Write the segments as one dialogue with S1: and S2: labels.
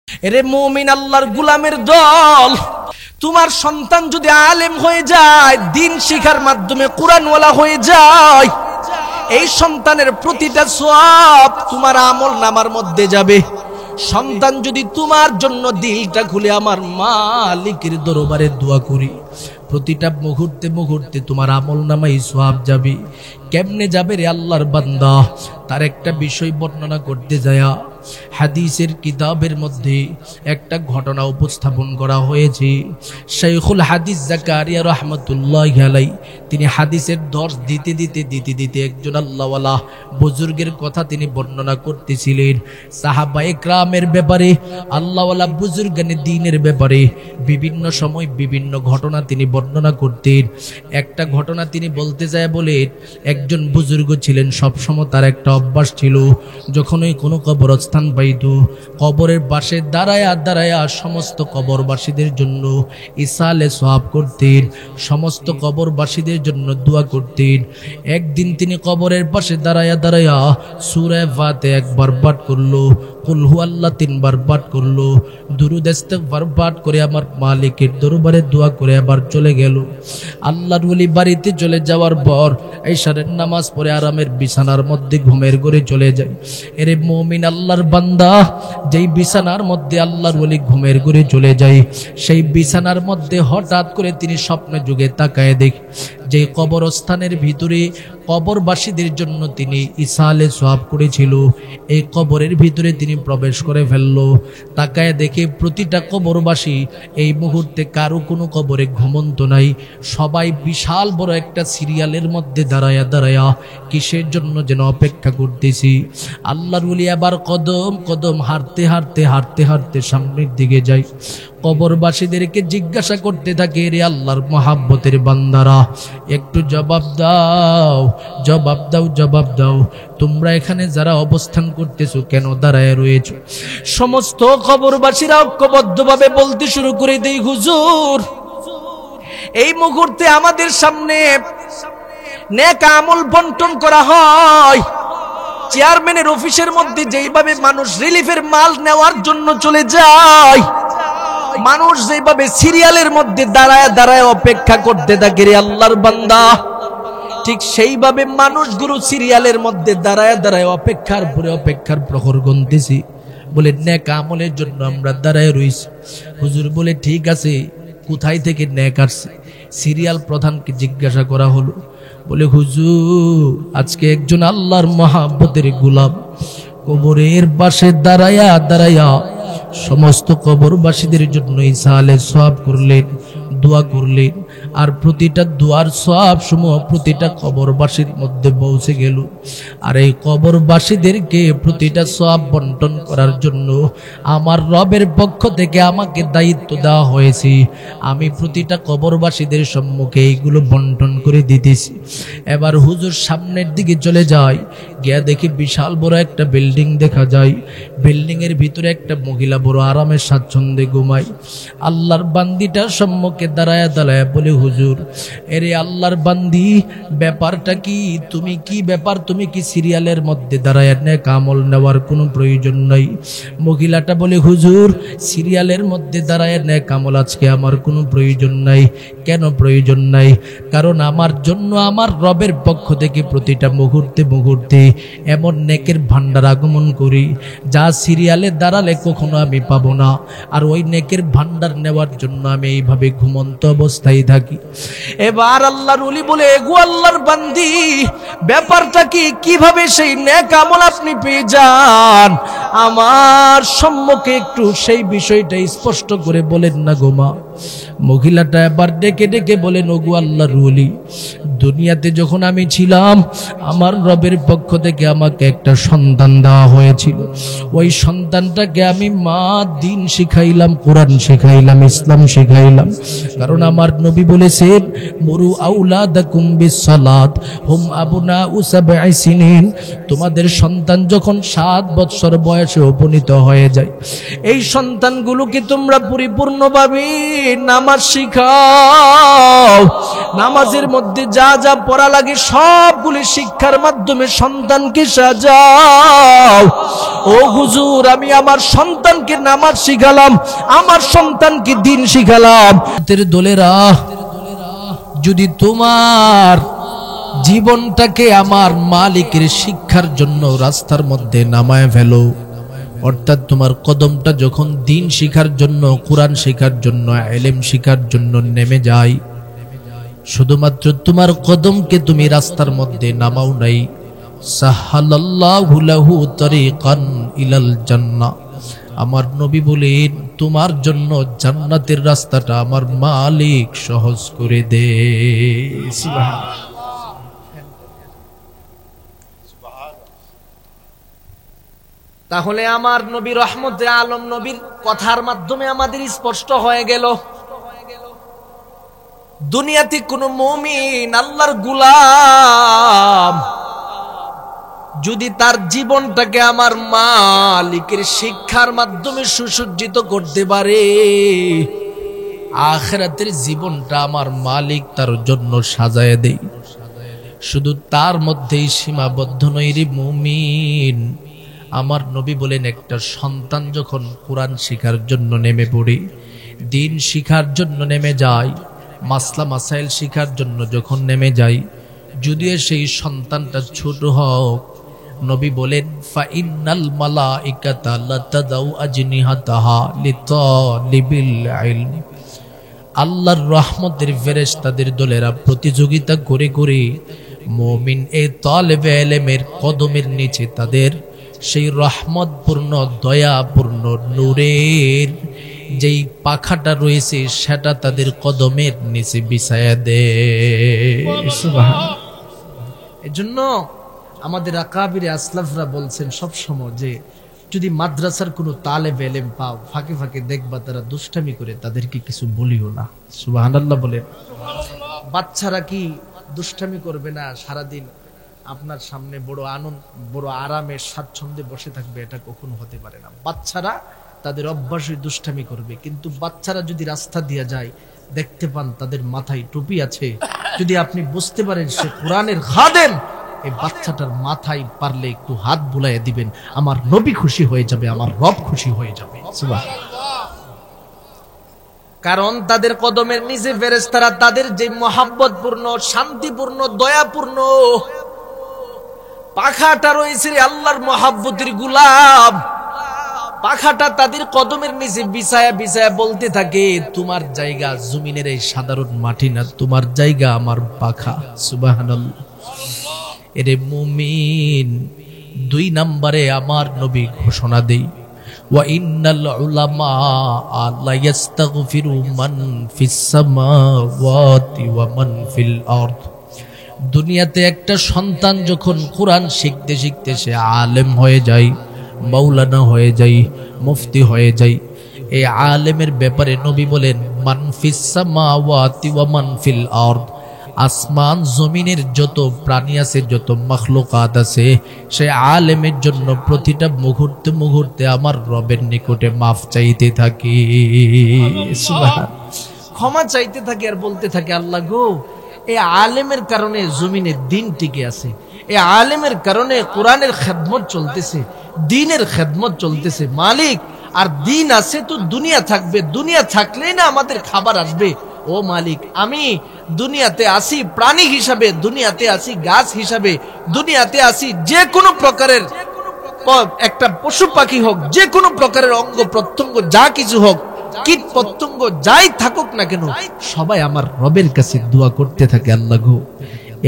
S1: এরে মুমিন আল্লাহর গোলামের দল, তোমার সন্তান যদি আলেম হয়ে যায়, দিন শিখার মাধ্যমে কোরআনওয়ালা হয়ে যায়, এই সন্তানের প্রতিটা সওয়াব তোমার আমলনামার মধ্যে যাবে। সন্তান যদি তোমার জন্য দিলটা খুলে আমার মালিকের দরবারে দোয়া করি, প্রতিটা মুহূর্তে মুহূর্তে তোমার আমলনামায় সওয়াব যাবে। কেমনে যাবে রে আল্লাহর বান্দা? তার একটা বিষয় বর্ণনা করতে যায় হাদিসের কিতাবের মধ্যে একটা ঘটনা উপস্থাপন করা হয়েছে। শাইখুল হাদিস জাকারিয়া রাহমাতুল্লাহি আলাইহি তিনি হাদিসের দর্শ দিতে একজন আল্লাহওয়ালা বুজুর্গের কথা তিনি বর্ণনা করতেছিলেন। সাহাবায়ে কেরামের ব্যাপারে, আল্লাহওয়ালা বুজুর্গানে দ্বীনের ব্যাপারে বিভিন্ন সময় বিভিন্ন ঘটনা তিনি বর্ণনা করতেন। একটা ঘটনা তিনি বলতে যায় বলে, একজন বুজুর্গ ছিলেন, সবসময় তার একটা অভ্যাস ছিল, যখনই কোনো কবরস্থান পাইত, কবরের পাশে দাঁড়ায়া সমস্ত কবরবাসীদের জন্য ইসালে সওয়াব করতেন, সমস্ত কবরবাসীদের জন্য দোয়া করতেন। একদিন তিনি কবরের পাশে দাঁড়ায়া সূরা ফাতিহা একবার পাঠ করলো, কুল হুয়াল্লাহ 3 বার পাঠ করলো, দুরূদ ইস্তিগফার পাঠ করে আমার মালিকের দরবারে দোয়া করে আবার চলে গেল। আল্লাহর ওলি বাড়িতে চলে যাওয়ার পর ইশারের নামাজ পড়ে আরামের বিছানার মধ্যে ঘুমের ঘরে চলে যায়। এরে মুমিন আল্লাহর বান্দা, যেই বিছানার মধ্যে আল্লাহর ওলি ঘুমের ঘরে চলে যায়, সেই বিছানার মধ্যে হঠাৎ করে তিনি স্বপ্নে যুগে তাকায় দেখে যে কবরস্থানের ভিতরে কবরবাসীদের জন্য তিনি ইসালে সওয়াব করেছিল, এই কবরের ভিতরে তিনি প্রবেশ করে ফেলল। তাকায় দেখে প্রতিটা কবরবাসী এই মুহূর্তে কারো কোনো কবরে ঘুমন্ত নাই, সবাই বিশাল বড় একটা সিরিয়ালের মধ্যে দাঁড়ায়া কিসের জন্য যেন অপেক্ষা করতেছি। আল্লাহর ওলি আবার কদম কদম হাঁটতে সামনের দিকে যায়। কবরবাসীদেরকে জিজ্ঞাসা করতে থাকে, রে আল্লাহর মহাব্বতের বান্দারা, একটু জবাব দাও, তোমরা এখানে যারা অবস্থান করতেছো কেন দাঁড়ায় রয়েছো? সমস্ত কবরবাসীরা ঐক্যবদ্ধভাবে বলতে শুরু করে দেই, হুজুর, এই মুহূর্তে আমাদের সামনে নেক আমল বন্টন করা হয়। চেয়ারম্যানের অফিসের মধ্যে যেইভাবে মানুষ রিলিফের মাল নেওয়ার জন্য চলে যায়, মানুষ যেভাবে সিরিয়ালের মধ্যে দাঁড়ায় অপেক্ষা করতে থাকে রে আল্লাহর বান্দা, ঠিক সেইভাবে মানুষগুলো সিরিয়ালের মধ্যে দাঁড়ায় অপেক্ষার প্রহর গুনতেছি। বলে নেক আমলের জন্য আমরা দাঁড়ায় রইছি। হুজুর বলে, ঠিক আছে, কোথায় থেকে নেক আসছে? সিরিয়াল প্রধানকে জিজ্ঞাসা করা হলো। বলে, হুজুর, আজকে একজন আল্লাহর মহাব্বতের গোলাম কবরের পাশে দাঁড়ায়া সমস্ত কবরবাসীদের জন্য ইসালে সওয়াব করলেন, দোয়া করলেন, আর প্রতিটা দোয়ার সওয়াব সমূহ প্রতিটা কবরবাসীর মধ্যে পৌঁছে গেল। আর এই কবরবাসীদেরকে প্রতিটা সওয়াব বন্টন করার জন্য আমার রবের পক্ষ থেকে আমাকে দায়িত্ব দেওয়া হয়েছে। আমি প্রতিটা কবরবাসীদের সম্মুখে এইগুলো বন্টন করে দিতেছি। এবার হুজুর সামনের দিকে চলে যায়, গিয়া দেখি বিশাল বড় একটা বিল্ডিং দেখা যায়। বিল্ডিং এর ভিতরে একটা মহিলা বড় আরামের স্বাচ্ছন্দ্যে ঘুমায়। আল্লাহর বান্দিটার সম্মুখে দাঁড়ায় বলে, হুজুর, এরে আল্লাহর বান্দি, ব্যাপারটা কি? তুমি কি সিরিয়ালের মধ্যে দাঁড়ায় নেক আমল নেওয়ার কোনো প্রয়োজন নাই? মহিলাটা বলে, হুজুর, সিরিয়ালের মধ্যে দাঁড়ায় নেক আমল আজকে আমার কোনো প্রয়োজন নাই। কেন প্রয়োজন নাই? কারণ আমার জন্য আমার রবের পক্ষ থেকে প্রতিটা মুহূর্তে এমন নেকের ভান্ডার আগমন করি যা সিরিয়ালে দাঁড়ালে কখনো আমি পাবো না। আর ওই নেকের ভান্ডার নেওয়ার জন্য আমি এইভাবে ঘুমন্ত অবস্থায় থাকি। এবার আল্লাহর ওলি বলে, গো আল্লাহর বান্দি, ব্যাপারটা কি? কিভাবে সেই নেক আমল আপনি পেয়ে যান? আমার সম্মুখে একটু সেই বিষয়টা স্পষ্ট করে বলেন না গো মা। মহিলাটা এবার ডেকে বলেন, ওগো আল্লাহর ওলি, দুনিয়াতে যখন আমি ছিলাম, আমার রবের পক্ষ থেকে আমাকে একটা সন্তান দেওয়া হয়েছিল। ওই সন্তানটাকে আমি মা দিন শিখাইলাম, কোরআন শিখাইলাম, ইসলাম শিখাইলাম। কারণ আমার নবী বলেছেন, মুরু আউলাদাকুম বিসসালাত হুম আবনাউ সাবঈ সিনিন, তোমাদের সন্তান যখন 7 বৎসর বয়স বয়সে উপনীত হয়ে যায়, এই সন্তানগুলোকে তোমরা পরিপূর্ণভাবে নামাজ শিখাও। নামাজের মধ্যে যা যা পড়া লাগে সবগুলি শিক্ষার মাধ্যমে সন্তানকে সাজাও। ও হুজুর, আমি আমার সন্তানকে নামাজ শিখালাম, আমার সন্তানকে দ্বীন শিখালাম। দোলেরা, যদি তোমার জীবনটাকে আমার মালিকের শিক্ষার জন্য রাস্তার মধ্যে নামায় ফেলো, অর্থাৎ তোমার কদমটা যখন দ্বীন শিখার জন্য, কোরআন শিখার জন্য, ইলম শিখার জন্য নেমে যায়, শুধুমাত্র তোমার কদমকে তুমি রাস্তার মধ্যে নামাও নাই, সাহালাল্লাহু লাহু তারিকান ইলাল জান্নাহ, আমার নবী বলেন তোমার জন্য জান্নাতের রাস্তাটা আমার মালিক সহজ করে দে। সুবহানাল্লাহ। তাহলে আমার নবী রহমতে আলম নবীর কথার মাধ্যমে আমাদের স্পষ্ট হয়ে গেল, দুনিয়াতে কোন মুমিন আল্লাহর গোলাম যদি তার জীবনটাকে আমার মালিকের শিক্ষার মাধ্যমে সুসজ্জিত করতে পারে, আখিরাতের জীবনটা আমার মালিক তার জন্য সাজায় দেয়। শুধু তার মধ্যেই সীমাবদ্ধ নয় রে মুমিন, আমার নবী বলেন একটা সন্তান যখন কোরআন শিখার জন্য নেমে পড়ে, দ্বীন শিখার জন্য নেমে যায়, মাসলা মাসাইল শিখার জন্য যখন নেমে যায়, যদিও সেই সন্তানটা ছোট হোক, নবী বলেন ফাইন্নাল মালাইকাতা লাতাদাউ আজনিহাতাহা লিতালিবিল ইলম, আল্লাহর রহমতের ফেরেশতাদের দলেরা প্রতিযোগিতা করে করে মুমিন এই তালেবে ইলমের কদমের নিচে তাদের সেই রহমতপূর্ণ দয়াপূর্ণ নূরের যেই পাখাটা রয়েছে সেটা তাদের কদমের নিচে বিছায়া দেয়। সুবহানাল্লাহ। এজন্য আমাদের আকাবিরে আসলাফরা বলছেন সবসময় যে যদি মাদ্রাসার কোনো তালেবে ইলম পাও, ফাঁকে ফাঁকে দেখবা তারা দুষ্টামি করে, তাদেরকে কিছু বলিও না। সুবহানাল্লাহ বলেন। বাচ্চারা কি দুষ্টামি করবে না? সারাদিন আপনার সামনে বড় আনন্দ, বড় আরামে স্বাচ্ছন্দ্যে বসে থাকবে? এটা কখনো হতে পারে না। বাচ্চারা তাদের অভ্যাসই দুষ্টামি করবে, কিন্তু বাচ্চারা যদি রাস্তা দিয়ে যায়, দেখতে পান তাদের মাথায় টুপি আছে, যদি আপনি বুঝতে পারেন সে কোরআনের খাদেম, এই বাচ্চাটার মাথায় পারলে একটু হাত বুলাইয়া দিবেন, আমার নবী খুশি হয়ে যাবে, আমার রব খুশি হয়ে যাবে। সুবহানাল্লাহ। কারণ তাদের কদমের নিচে ফেরেশতারা তাদের যে মহাব্বতপূর্ণ, শান্তিপূর্ণ, দয়াপূর্ণ পাখাটা রয়েছে আল্লাহর মহাব্বতের গোলাম, পাখাটা তাদের কদমের নিচে বিছায়া বিছায়া বলতে থাকে তোমার জায়গা জমিনের এই সাধারণ মাটি না, তোমার জায়গা আমার পাখা। সুবহানাল্লাহ। এরে মুমিন, 2 নম্বরে আমার নবী ঘোষণা দেই, ওয়া ইন্নাল উলামা লা ইস্তাগফিরু মান ফিস সামাওয়াতি ওয়া মান ফিল আরদ। দুনিয়াতে একটা সন্তান যখন কোরআন শিখতে শিখতে সে আলেম হয়ে যায়, মাওলানা হয়ে যায়, মুফতি হয়ে যায়, এই আলেমের ব্যাপারে নবী বলেন মান ফিস সামাওয়াতি ওয়া মান ফিল আরদ, আসমান জমিনের যত প্রাণী আছে, যত মাখলুকাত আছে, সে আলেমের জন্য প্রতিটা মুহূর্তে মুহূর্তে আমার রবের নিকটে মাফ চাইতে থাকে। সুবহানাল্লাহ। ক্ষমা চাইতে থাকে আর বলতে থাকে আল্লাহ গো, এই আলেমের কারণে জমিনে দিন টিকে আছে, এই আলেমের কারণে কোরআনের খেদমত চলতেছে, দ্বীনের খেদমত চলতেছে। মালিক, আর দিন আছে তো দুনিয়া থাকবে, দুনিয়া থাকলেই না আমাদের খাবার আসবে। ও মালিক, আমি দুনিয়াতে আসি প্রাণী হিসাবে, দুনিয়াতে আসি গাছ হিসাবে, দুনিয়াতে আসি যে কোনো প্রকারের একটা পশু পাখি হোক, যে কোনো প্রকারের অঙ্গ প্রত্যঙ্গ যা কিছু হোক, কীট পতঙ্গ যাই থাকুক না কেন, সবাই আমার রবের কাছে দোয়া করতে থাকে আল্লাহ গো,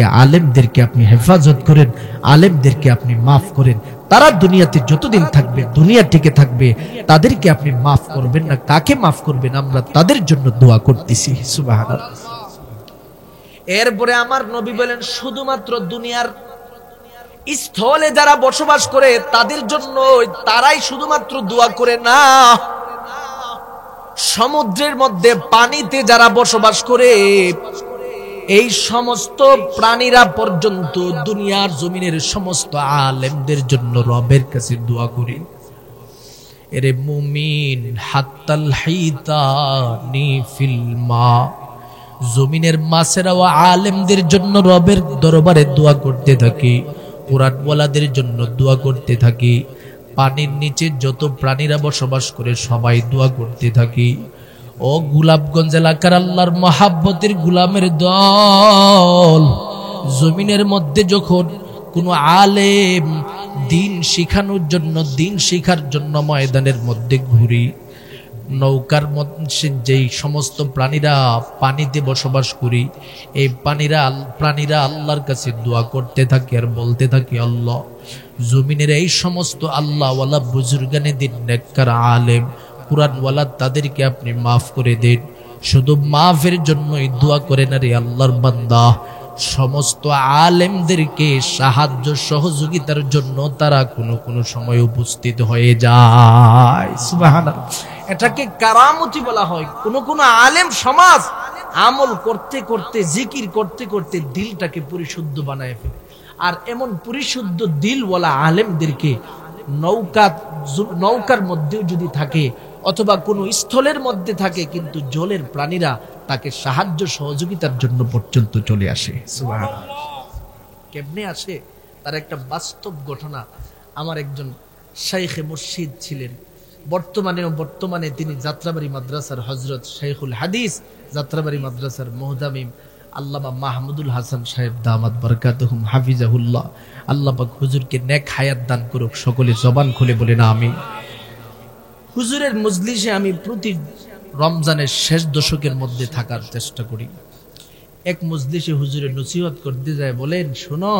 S1: এই আলেমদেরকে আপনি হেফাজত করেন, আলেমদেরকে আপনি মাফ করেন, তারা দুনিয়াতে যতদিন থাকবে, দুনিয়া টিকে থাকবে, তাদেরকে আপনি মাফ করবেন না। কাকে মাফ করবেন? আমরা তাদের জন্য দোয়া করতেছি। সুবহানাল্লাহ। এরপরে আমার নবী বলেন শুধুমাত্র দুনিয়ার স্থলে যারা বসবাস করে তাদের জন্য তারাই শুধুমাত্র দোয়া করে না, সমুদ্রের মধ্যে পানিতে যারা বসবাস করে এই সমস্ত প্রাণীরা পর্যন্ত দুনিয়ার জমিনের সমস্ত আলেমদের জন্য রবের কাছে দোয়া করে। এরে মুমিন হাত্তাল হাইতানি ফিল মা, জমিনের মাছেরাও আলেমদের জন্য রবের দরবারে দোয়া করতে থাকি, কুরআনওয়ালাদের জন্য দোয়া করতে থাকি, পানির নিচে যত প্রাণীরা বসবাস করে সবাই দোয়া করতে থাকি। ও গোলাপগঞ্জ এলাকার আল্লাহর মহাব্বতের গোলামের দল, জমিনের মধ্যে যখন কোনো আলেম দিন শিখানোর জন্য, দিন শিখার জন্য ময়দানের মধ্যে ঘুরি, নৌকার মধ্যে যেই সমস্ত প্রাণীরা পানিতে বসবাস করি, এই প্রাণীরা আল্লাহর কাছে দোয়া করতে থাকে আর বলতে থাকে, আল্লাহ জমিনের এই সমস্ত আল্লাহওয়ালা বুজুর্গানে দিন নেককার আলেম কুরআনওয়ালা তাদেরকে আপনি মাফ করে দিন। শুধু মাফের জন্যই দোয়া করেন রে আল্লাহর বান্দা, সমস্ত আলেমদেরকে সাহায্য সহযোগিতার জন্য তারা কোনো সময় উপস্থিত হয়ে যায়। সুবহানাল্লাহ, এটাকে কারামতি বলা হয়। কোন আলেম সমাজ আমল করতে করতে, জিকির করতে করতে দিলটাকে পরিশুদ্ধ বানায় ফেলে। আর এমন পরিশুদ্ধ দিলওয়ালা আলেমদেরকে নৌকার মধ্যেও যদি থাকে অথবা কোনো স্থলের মধ্যে থাকে, কিন্তু জলের প্রাণীরা তাকে সাহায্য সহযোগিতার জন্য পর্যন্ত চলে আসে। সুবহানাল্লাহ, কেমনে আসে তার একটা বাস্তব ঘটনা। আমার একজন শাইখে মুর্শিদ ছিলেন, বর্তমানে তিনি যাত্রাবাড়ি মাদ্রাসার হযরত শাইখুল হাদিস, যাত্রাবাড়ি মাদ্রাসার মুহতামিম আল্লামা মাহমুদুল হাসান সাহেব দামাত বারাকাতুহুম হাফিজাহুল্লাহ। আল্লাহ পাক হুজুরকে নেক হায়াত দান করুক। সকলে জবান খুলে বলেন আমিন। হুজুরের মজলিসে আমি প্রতি রমজানের শেষ দশকের মধ্যে থাকার চেষ্টা করি। এক মজলিসে হুজুরের নসিহত করতে যায়, বলেন শোনো,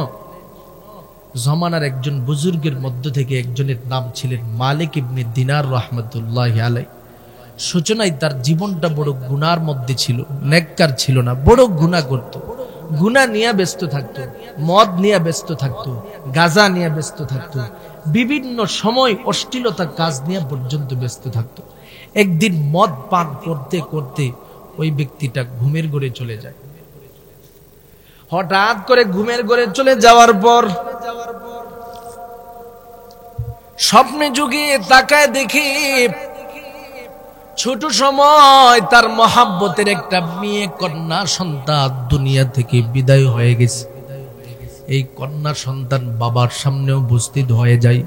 S1: জমানার একজন বুজুর্গের মধ্য থেকে একজনের নাম ছিলেন মালিক ইবনে দিনার রাহমাতুল্লাহি আলাইহি। সূচনায় তার জীবনটা বড় গুনার মধ্যে ছিল, নেককার ছিল না, বড় গুনাহ করত, গুনাহ নিয়ে ব্যস্ত থাকতো, মদ নিয়ে ব্যস্ত থাকতো, গাঁজা নিয়ে ব্যস্ত থাকতো, বিভিন্ন সময় অশ্লীলতা কাজ নিয়ে পর্যন্ত ব্যস্ত থাকতো। একদিন মদ পান করতে করতে ওই ব্যক্তিটা ঘুমের ঘরে চলে যায়। হঠাৎ করে ঘুমের ঘরে চলে যাওয়ার পর স্বপ্নে যুগে তাকায় দেখি ছোট সময় তার মহাব্বতের একটা মেয়ে কন্যা সন্তান দুনিয়া থেকে বিদায় হয়ে গেছে। এই কন্যা সন্তান বাবার সামনে উপস্থিত হয়ে যায়,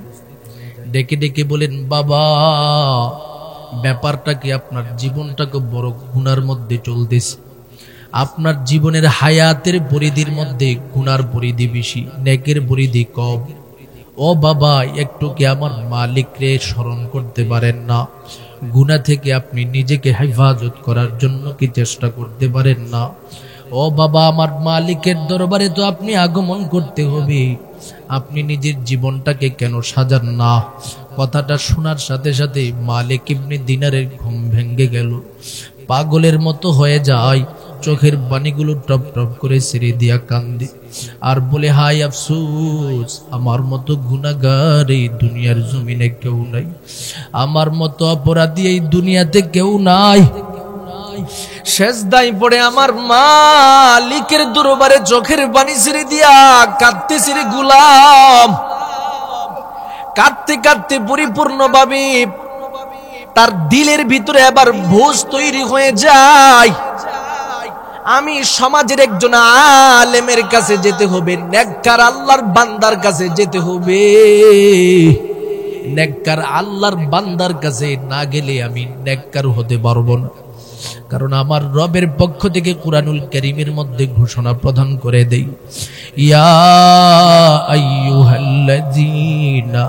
S1: ডেকে ডেকে বলেন, বাবা ব্যাপারটা কি, আপনার জীবনটাকে বড় গুনার মধ্যে চলতেছে, আপনার জীবনের হায়াতের পরিধির মধ্যে গুনার পরিধি বেশি, নেকের পরিধি কম। ও বাবা, একটু কি আমার মালিককে স্মরণ করতে পারেন না? গুনাহ থেকে আপনি নিজেকে হেফাজত করার জন্য কি চেষ্টা করতে পারেন না? ও বাবা, আমার মালিকের দরবারে তো আপনি আগমন করতে হবে, আপনি নিজের জীবনটাকে কেন সাজান না? কথাটা শোনার সাথে সাথে মালিক ইবনে দিনারের ঘুম ভেঙে গেল, পাগলের মতো হয়ে যায়, চোখের পানিগুলো টপ টপ করে ছেড়ে দিয়া কান্দে আর বলে, হায় আফসোস, আমার মতো গুনাহগার এই দুনিয়ার জমিনে কেউ নাই, আমার মতো অপরাধী এই দুনিয়াতে কেউ নাই। সেজদায় পড়ে আমার মালিকের দরবারে চোখের পানি ছেড়ে দিয়া কাঁদতেছে রে গোলাম। কাঁদতে কাঁদতে পরিপূর্ণভাবে তার দিলের ভিতরে আবার ভোজ তৈরি হয়ে যায়, আমি সমাজের একজন আলেমের কাছে যেতে হবে, নেককার আল্লাহর বান্দার কাছে যেতে হবে। নেককার আল্লাহর বান্দার কাছে না গেলে আমি নেককার হতে পারবো না। কারণ আমার রবের পক্ষ থেকে কুরআনুল কারীমের মধ্যে ঘোষণা প্রদান করে দেই, ইয়া আইয়ুহাল্লাযীনা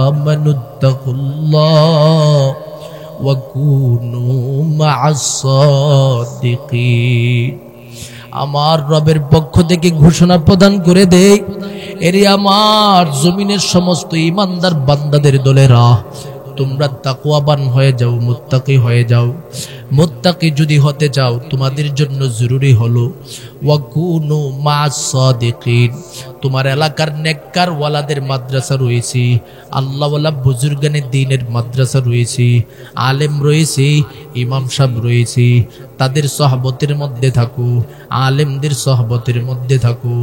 S1: আমানুত্তাকুল্লাহ ওয়া কুনু মা'আস সাদিকিন। আমার রবের পক্ষ থেকে ঘোষণা প্রদান করে দেই, এরে আমার জমিনের সমস্ত ঈমানদার বান্দাদের দলেরা, তোমরা তাকওয়াবান হয়ে যাও, মুত্তাকি হয়ে যাও। মুত্তাকি যদি হতে চাও, তোমাদের জন্য জরুরি হলো ওয়াকুনু মা'আস সাদিকিন। তোমার এলাকার নেককার ওয়ালাদের মাদ্রাসা রয়েছে, আল্লাহওয়ালা বুজুর্গানে দ্বীনের মাদ্রাসা রয়েছে, আলেম রয়েছে, ইমাম সাহেব রয়েছে, তাদের সহবতের মধ্যে থাকো, আলেমদের সহবতের মধ্যে থাকো।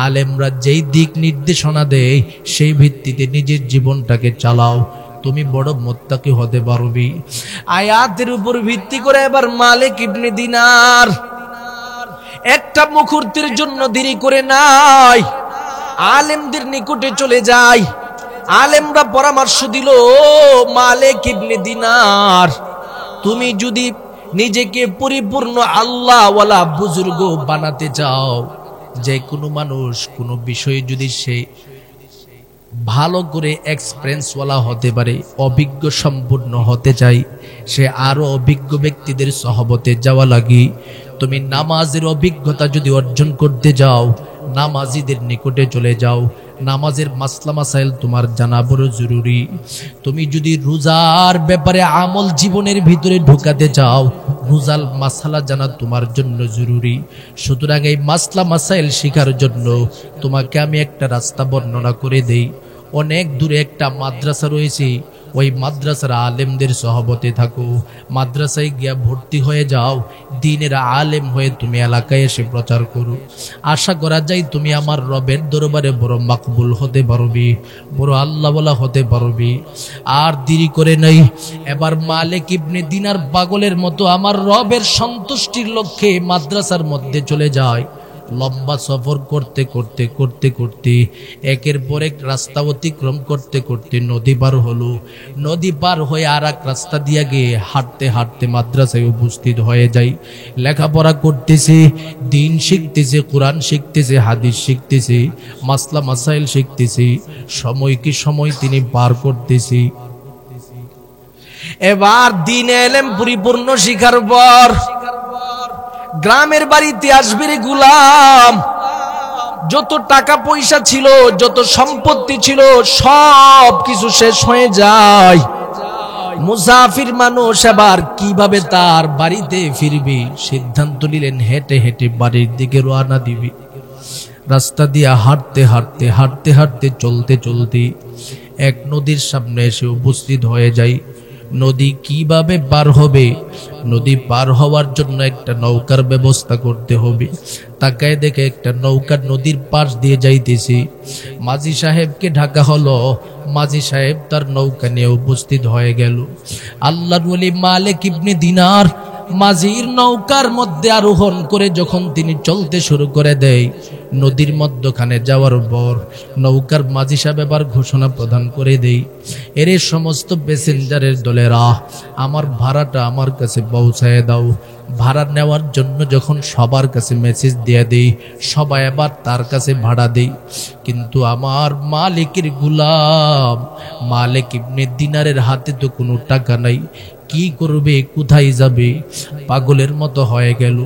S1: আলেমরা যেই দিক নির্দেশনা দেয় সেই ভিত্তিতে নিজের জীবনটাকে চালাও। তুমি বড় মুত্তাকি হতে পারবি। আয়াতের উপর ভিত্তি করে এবার মালিক ইবনে দিনার একটা মুহূর্তের জন্য দেরি করে নাই, আলেমদের নিকটে চলে যায়। আলেমরা পরামর্শ দিল, মালিক ইবনে দিনার, তুমি যদি নিজেকে পরিপূর্ণ আল্লাহওয়ালা বুজুর্গ বানাতে চাও, যে কোনো মানুষ কোনো বিষয়ে যদি সে ভালো করে এক্সপিরিয়েন্সওয়ালা হতে পারে, অভিজ্ঞ সম্পূর্ণ হতে চাই, সে আরো অভিজ্ঞ ব্যক্তিদের সহবতে যাওয়া লাগি। তুমি নামাজের অভিজ্ঞতা যদি অর্জন করতে যাও, নামাজিদের নিকটে চলে যাও। নামাজের মাসলা মাসাইল তোমার জানা বড় জরুরি। তুমি যদি রোজার ব্যাপারে আমল জীবনের ভিতরে ঢোকাতে চাও, রোজার মাসালা জানা তোমার জন্য জরুরি। সুতরাং এই মাসলা মাসাইল শেখার জন্য তোমাকে আমি একটা রাস্তা বর্ণনা করে দেই। অনেক দূরে একটা মাদ্রাসা রয়েছে, ওই মাদ্রাসার আলেমদের সহবতে থাকো, মাদ্রাসায় গিয়া ভর্তি হয়ে যাও, দ্বীনের আলেম হয়ে তুমি এলাকায় এসে প্রচার করো। আশা করা যায় তুমি আমার রবের দরবারে বড় মাকবুল হতে পারবি, বড় আল্লাহওয়ালা হতে পারবি। আর দেরি করে নাই, এবার মালিক ইবনে দিনার পাগলের মতো আমার রবের সন্তুষ্টির লক্ষ্যে মাদ্রাসার মধ্যে চলে যায়। লম্বা সফর করতে করতে করতে করতে একের পর এক রাস্তা অতিক্রম করতে করতে নদী পার হলো। নদী পার হয়ে আর এক রাস্তা দিয়ে গিয়ে হাঁটতে হাঁটতে মাদ্রাসায় উপস্থিত হয়ে যায়। লেখাপড়া করতেছে, দিন শিখতেছে, কোরআন শিখতেছে, হাদিস শিখতেছে, মাসলা মাসাইল শিখতেছে। সময় কি সময় তিনি পার করতেছে। এবার দিন এলেম পরিপূর্ণ শিখার পর গ্রামের বাড়িতে আসবে রে গুলাম। যত টাকা পয়সা ছিল, যত সম্পত্তি ছিল, সব কিছু শেষ হয়ে যায়। মুসাফির মানুষ এবার কিভাবে তার বাড়িতে ফিরবে সিদ্ধান্ত নিলেন, হেঁটে হেঁটে বাড়ির দিকে রওনা দিবে। রাস্তা দিয়ে হাঁটতে হাঁটতে হাঁটতে হাঁটতে চলতে চলতে এক নদীর সামনে এসে উপস্থিত হয়ে যায়। নদী কিভাবে পার হবে? নদী পার হওয়ার জন্য একটা নৌকার ব্যবস্থা করতে হবে। তাকায় দেখে একটা নৌকা নদীর পাশ দিয়ে যাইতেছে। মাঝি সাহেবকে ঢাকা হলো, মাঝি সাহেব তার নৌকা নিয়ে উপস্থিত হয়ে গেল। আল্লাহর ওলি মালিক ইবনে দিনার মাঝির নৌকার মধ্যে আরোহণ করে যখন তিনি চলতে শুরু করে দেয়, নদীর মধ্যখানে যাওয়ার পর নৌকার মাঝি সাহেব এবার ঘোষণা প্রদান করে দেই, এর সমস্ত প্যাসেঞ্জারের দলেরা আমার ভাড়াটা আমার কাছে পৌঁছায় দাও। ভাড়া নেওয়ার জন্য যখন সবার কাছে মেসেজ দিয়ে দেই, সবাই আবার তার কাছে ভাড়া দেই। কিন্তু আমার মালিকের গুলাম মালিক ইবনে দিনারের হাতে তো কোনো টাকা নাই, কি করবে, কোথায় যাবে? পাগলের মতো হয়ে গেল।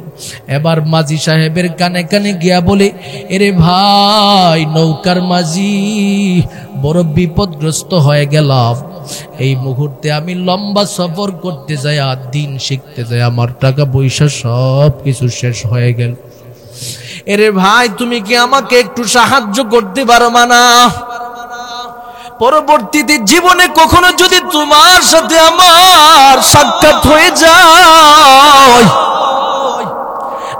S1: এবার মাঝি সাহেবের কানে কানে গিয়া বলে, এরে ভাই নৌকার মাঝি, বড় বিপদগ্রস্ত হয়ে গেলাম। এই মুহূর্তে আমি লম্বা সফর করতে যাই, আর দিন শিখতে যাই, আমার টাকা পয়সা সব কিছু শেষ হয়ে গেল। এরে ভাই তুমি কি আমাকে একটু সাহায্য করতে পারো না? পরবর্তীতে জীবনে কখনো যদি তোমার সাথে আমার সাক্ষাৎ হয়ে যায়,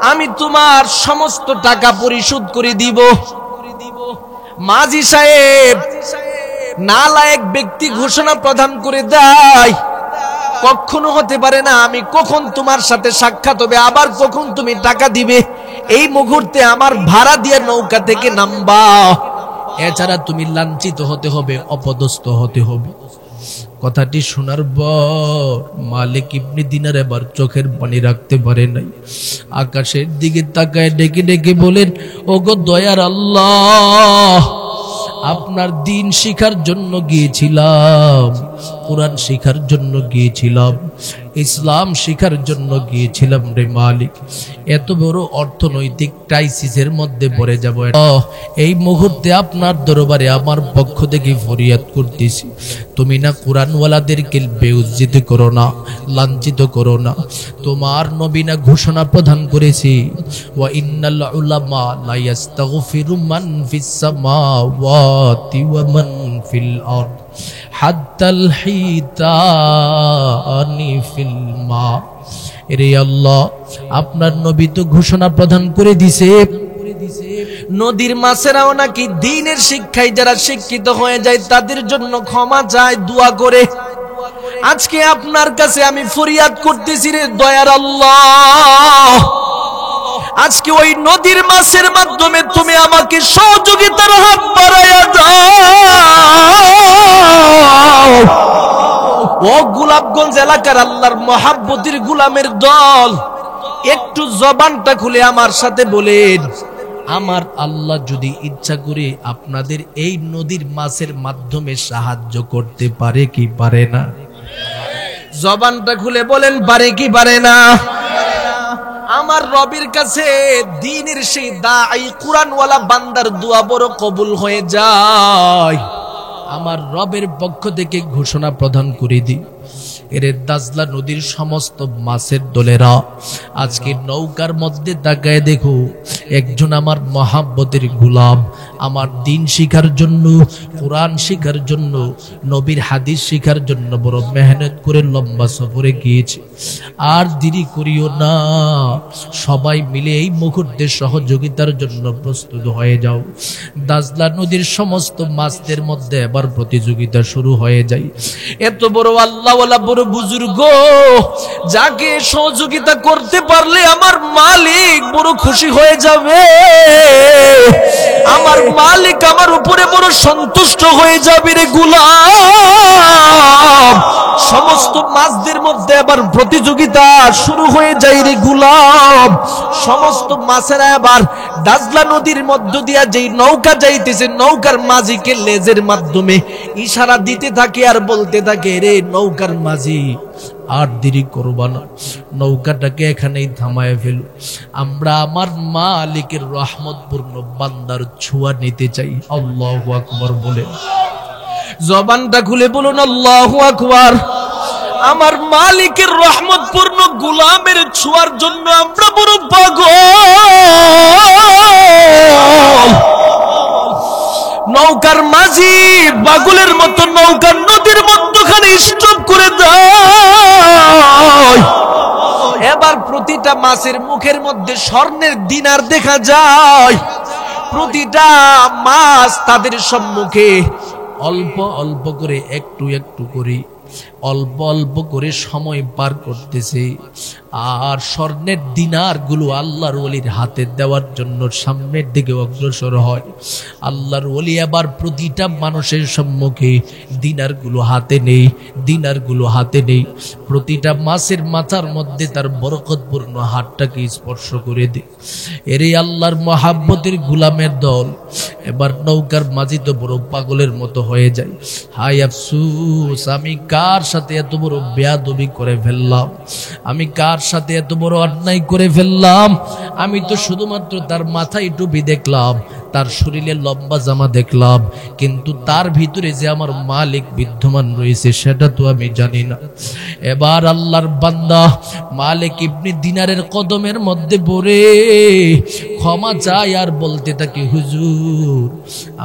S1: আমি তোমার সমস্ত টাকা পরিশোধ করে দিব। মাঝি সাহেব নালায়েক ব্যক্তি ঘোষণা প্রদান করে দেয়, কখনো হতে পারে না। আমি কখন তোমার সাথে সাক্ষাৎ হবে, আবার কখন তুমি টাকা দিবে, এই মুহূর্তে আমার ভাড়া দিয়ে নৌকা থেকে নামবা, এছাড়া তুমি লাঞ্ছিত হতে হবে, অপদস্থ হতে হবে। কথাটি শোনার পর মালিক ইবনে দিনার এবার চোখের পানি রাখতে পারে নাই। আকাশের দিকে তাকায় ডেকে ডেকে বলেন, ওগো দয়ার আল্লাহ, আপনার দিন শিখার জন্য গিয়েছিলাম, কোরআন শিখার জন্য গিয়েছিলাম, ইসলাম শিখার জন্য গিয়েছিলাম রে মালিক। এত বড় অর্থনৈতিক ক্রাইসিসের মধ্যে পড়ে যাব, এই মুহূর্তে আপনার দরবারে আমার পক্ষ থেকে ফরিয়াদ করতেছি, তুমি না কোরআনওয়ালাদেরকে বেউজ্জিত করো না, লাঞ্ছিত করো না। তোমার নবী না ঘোষণা প্রদান করেছি, ওয়া ইন্নাল উলামা লা ইস্তাগফিরু মান ফিস সামাওয়াতি ওয়া মান ফিল আরদ হাত্তাল হিতানি ফিল মা। এরে আল্লাহ, আপনার নবী তো ঘোষণা প্রদান করে দিছে, নদীর মাছেরাও নাকি দ্বীনের শিক্ষায় যারা শিক্ষিত হয়ে যায় তাদের জন্য ক্ষমা চায় দোয়া করে। আজকে আপনার কাছে আমি ফরিয়াদ করতেছি রে দয়ার আল্লাহ, আজকে ওই নদীর মাছের মাধ্যমে তুমি আমাকে সহযোগিতার হাত বাড়াইয়া দাও। ও গোলাপগঞ্জ এলাকার আল্লাহর মহাব্বতের গোলামের দল, একটু জবানটা খুলে আমার সাথে বলেন, আমার আল্লাহ যদি ইচ্ছা করে আপনাদের এই নদীর মাছের মাধ্যমে সাহায্য করতে পারে কি পারে না? জবানটা খুলে বলেন, পারে কি পারে না? আমার রবের কাছে দ্বীনের সেই দাঈ কুরআনওয়ালা বান্দার দোয়া বড় কবুল হয়ে যায়। আমার রবের পক্ষ থেকে ঘোষণা প্রদান করে দিই, এরে দাজলা নদীর সমস্ত মাছের দলেরা আজকে নৌকার মধ্যে তাকায় দেখো, একজন আমার মহাব্বতের গোলাম আমার দিন শিখার জন্য, কোরআন শিখার জন্য, নবীর হাদিস শিখার জন্য বড় মেহনত করে লম্বা সফরে গিয়েছে। আর দেরি করিও না, সবাই মিলে এই মুহূর্তে সহযোগিতার জন্য প্রস্তুত হয়ে যাও। দাজলা নদীর সমস্ত মাছদের মধ্যে এবার প্রতিযোগিতা শুরু হয়ে যায়। এত বড় আল্লাহওয়ালা বড় বুজুর্গ, যাকে সহযোগিতা করতে পারলে আমার মালিক বড় খুশি হয়ে যাবে, আমার মালিক আমার উপরে বড় সন্তুষ্ট হয়ে যাবে রে গোলাম। সমস্ত মাছদের মধ্যে আবার প্রতিযোগিতা শুরু হয়ে যায় রে গোলাম। সমস্ত মাছেরা আবার দাজলা নদীর মধ্য দিয়া যেই নৌকা যাইতেছে, নৌকার মাঝিকে লেজের মাধ্যমে ইশারা দিতে থাকে আর বলতে থাকে, রে নৌকার মাঝি আর দেরি করবা না, নৌকাটাকে এখানেই থামায় ফেলো, আমরা আমার মালিকের রহমতপূর্ণ বান্দার ছোঁয়া নিতে চাই। আল্লাহু আকবার বলে জবানটা খুলে বলুন আল্লাহু আকবার। আমার মালিকের রহমতপূর্ণ গোলামের ছোঁয়ার জন্য আমরা বড় পাগল। নৌকার মাঝি পাগলের মতো নৌকার নদীর মধ্যখানে স্টপ করে দেয়। এবার প্রতিটা মাছের মুখের মধ্যে স্বর্ণের দিনার দেখা যায়। প্রতিটা মাছ তাদের সম্মুখে অল্প অল্প করে, একটু একটু করে, অল্প অল্প করে সময় পার করতেছে। আর স্বর্ণের দিনার গুলো আল্লাহর ওলির হাতে দেওয়ার জন্য সামনের দিকে অগ্রসর হয়। আল্লাহর ওলি আবার প্রতিটা মানুষের সম্মুখে দিনার গুলো হাতে নেই, দিনার গুলো হাতে নেই। প্রতিটা মাছের মাথার মধ্যে তার বরকতপূর্ণ হাতটাকে স্পর্শ করে দেয়। এরে আল্লাহর মহাব্বতের গোলামের দল, এবার নৌকার মাঝি তো বড় পাগলের মতো হয়ে যায়। হায় আফসুস, আমি কার সাথে এত বড় বেয়াদবি করে ফেললাম, আমি কার সাথে এত বড় অন্যায় করে ফেললাম। আমি তো শুধুমাত্র তার মাথায় টুপি দেখলাম, তার শরীরে লম্বা জামা দেখলাম, কিন্তু তার ভিতরে যে আমার মালিক বিদ্যমান রয়েছে সেটা তো আমি জানি না। এবার আল্লাহর বান্দা মালিক ইবনে দিনারের কদমের মধ্যে পড়ে ক্ষমা চায় আর বলতে থাকে, হুজুর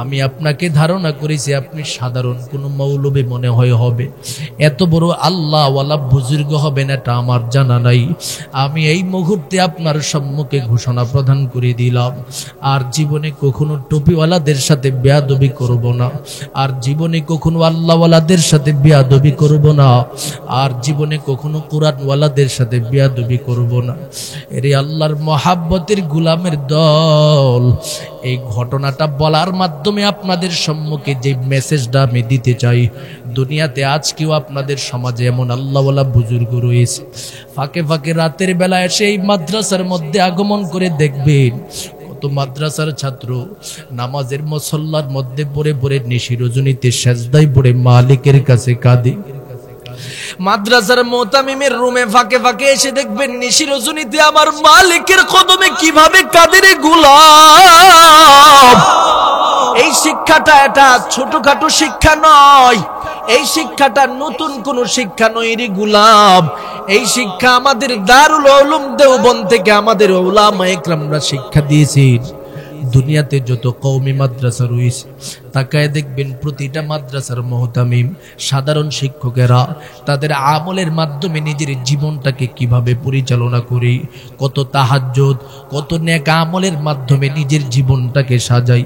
S1: আমি আপনাকে ধারণা করেছি আপনি সাধারণ কোনো মৌলবী মনে হয় হবে, এত বড় আল্লাহওয়ালা বুজুর্গ হবেন এটা আমার জানা নাই। আমি এই মুহূর্তে আপনার সম্মুখে ঘোষণা প্রদান করে দিলাম, আর জীবনে কখনো টুপিওয়ালাদের সাথে বেয়াদবি করব না, আর জীবনে কখনো আল্লাহওয়ালাদের সাথে বেয়াদবি করব না, আর জীবনে কখনো কোরআনওয়ালাদের সাথে বেয়াদবি করব না। এরে আল্লাহর মহাব্বতের গোলামের দল, এই ঘটনাটা বলার মাধ্যমে আপনাদের সম্মুখে যে মেসেজটা আমি দিতে চাই, দুনিয়াতে আজকেও আপনাদের সমাজে এমন আল্লাহওয়ালা বুজুর্গ রয়েছে, ফাঁকে ফাঁকে রাতের বেলা এসে এই মাদ্রাসার মধ্যে আগমন করে দেখবেন কত মাদ্রাসার ছাত্র নামাজের মুসল্লার মধ্যে পড়ে পড়ে নিশি রজনীতে সেজদায় পড়ে মালিকের কাছে কাঁদে। মাদ্রাসার মুতামিমের রুমে ফাঁকে ফাঁকে এসে দেখবেন নিশি রজনীতে আমার মালিকের কদমে কিভাবে কাঁদে রে গোলাম। এই শিক্ষাটা এটা ছোটখাটো শিক্ষা নয়, এই শিক্ষাটা নতুন কোন শিক্ষা নয় রে গোলাম। এই শিক্ষা আমাদের দারুল উলুম দেওবন্দ থেকে আমাদের উলামা ইকরামরা শিক্ষা দিয়েছেন। দুনিয়াতে যত কওমি মাদ্রাসা রয়েছে তাকায় দেখবেন প্রতিটা মাদ্রাসার মুহতামিম সাধারণ শিক্ষকেরা তাদের আমলের মাধ্যমে নিজের জীবনটাকে কিভাবে পরিচালনা করি, কত তাহাজ্জুদ, কত নেক আমলের মাধ্যমে নিজের জীবনটাকে সাজাই।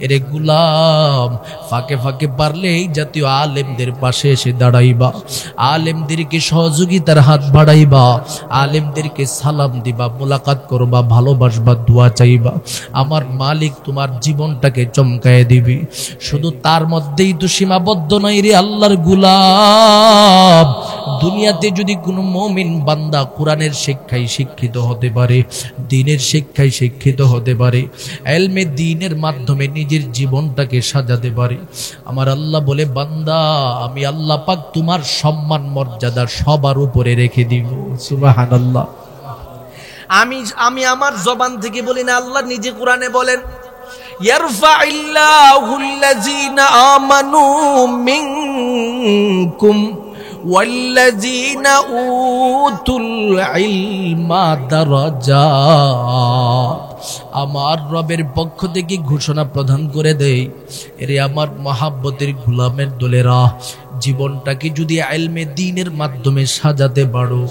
S1: এরে গোলাম, ফাঁকে ফাঁকে পারলে এই জাতীয় আলেমদের পাশে এসে দাঁড়াইবা, আলেমদেরকে সহযোগিতার হাত বাড়াইবা, আলেমদেরকে সালাম দিবা, মোলাকাত করবা, ভালোবাসবা, দোয়া চাইবা। আমার মালিক তোমার জীবনটাকে চমকায় দিবি। শুধু তার মধ্যেই তো সীমাবদ্ধ নয় রে আল্লাহর গোলাম। দুনিয়াতে যদি কোনো মুমিন বান্দা কোরআনের শিক্ষায় শিক্ষিত হতে পারে, দ্বীনের শিক্ষায় শিক্ষিত হতে পারে, ইলমে দ্বীনের মাধ্যমে নিজের জীবনটাকে সাজাতে পারে, আমার আল্লাহ বলে, বান্দা আমি আল্লাহ পাক তোমার সম্মান মর্যাদা সবার উপরে রেখে দিব। সুবহানাল্লাহ। আমি আমার জবান থেকে বলি না, আল্লাহ নিজে কোরআনে বলেন, ইয়ারফাইল্লাহুল্লাযীনা আমানু মিনকুম ওয়াল্লাযীনা উতুল ইলমা দারাজাত। আমার রবের পক্ষ থেকে ঘোষণা প্রদান করে দেই, এরে আমার মহাব্বতের গোলামের দলেরা, জীবনটাকে যদি ইলমে দ্বীনের মাধ্যমে সাজাতে পারো,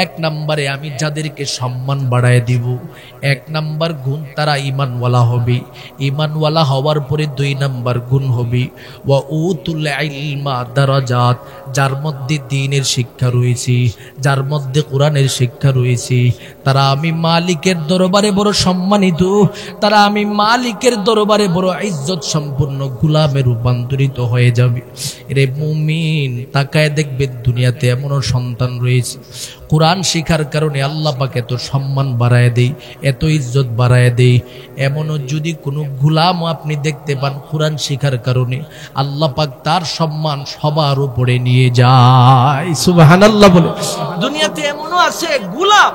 S1: এক নম্বরে আমি যাদেরকে সম্মান বাড়ায় দিব, এক নাম্বার গুণ তারা ঈমানওয়ালা হবে। ঈমানওয়ালা হওয়ার পরে দুই নাম্বার গুণ হবে ওয়া উতুল ইলমা দারাজাত, যার মধ্যে দ্বীনের শিক্ষা রয়েছে, যার মধ্যে কোরআনের শিক্ষা রয়েছে, তারা আমি মালিকের দরবারে বড় সম্মানিত, তারা আমি মালিকের দরবারে বড় ইজ্জত সম্পন্ন গোলামে রূপান্তরিত হয়ে যাবে। রে মুমিন, তাকায় দেখবে দুনিয়াতে এমনও সন্তান রয়েছে কোরআন শিখার কারণে আল্লাহ পাক এত সম্মান বাড়ায় দেই, এত ইজ্জত বাড়ায় দেই। এমনও যদি কোনো গোলাম আপনি দেখতে পান কোরআন শিখার কারণে আল্লাহ পাক তার সম্মান সবার উপরে নিয়ে যায়। সুবহানাল্লাহ বলে। দুনিয়াতে এমনও আছে গোলাম,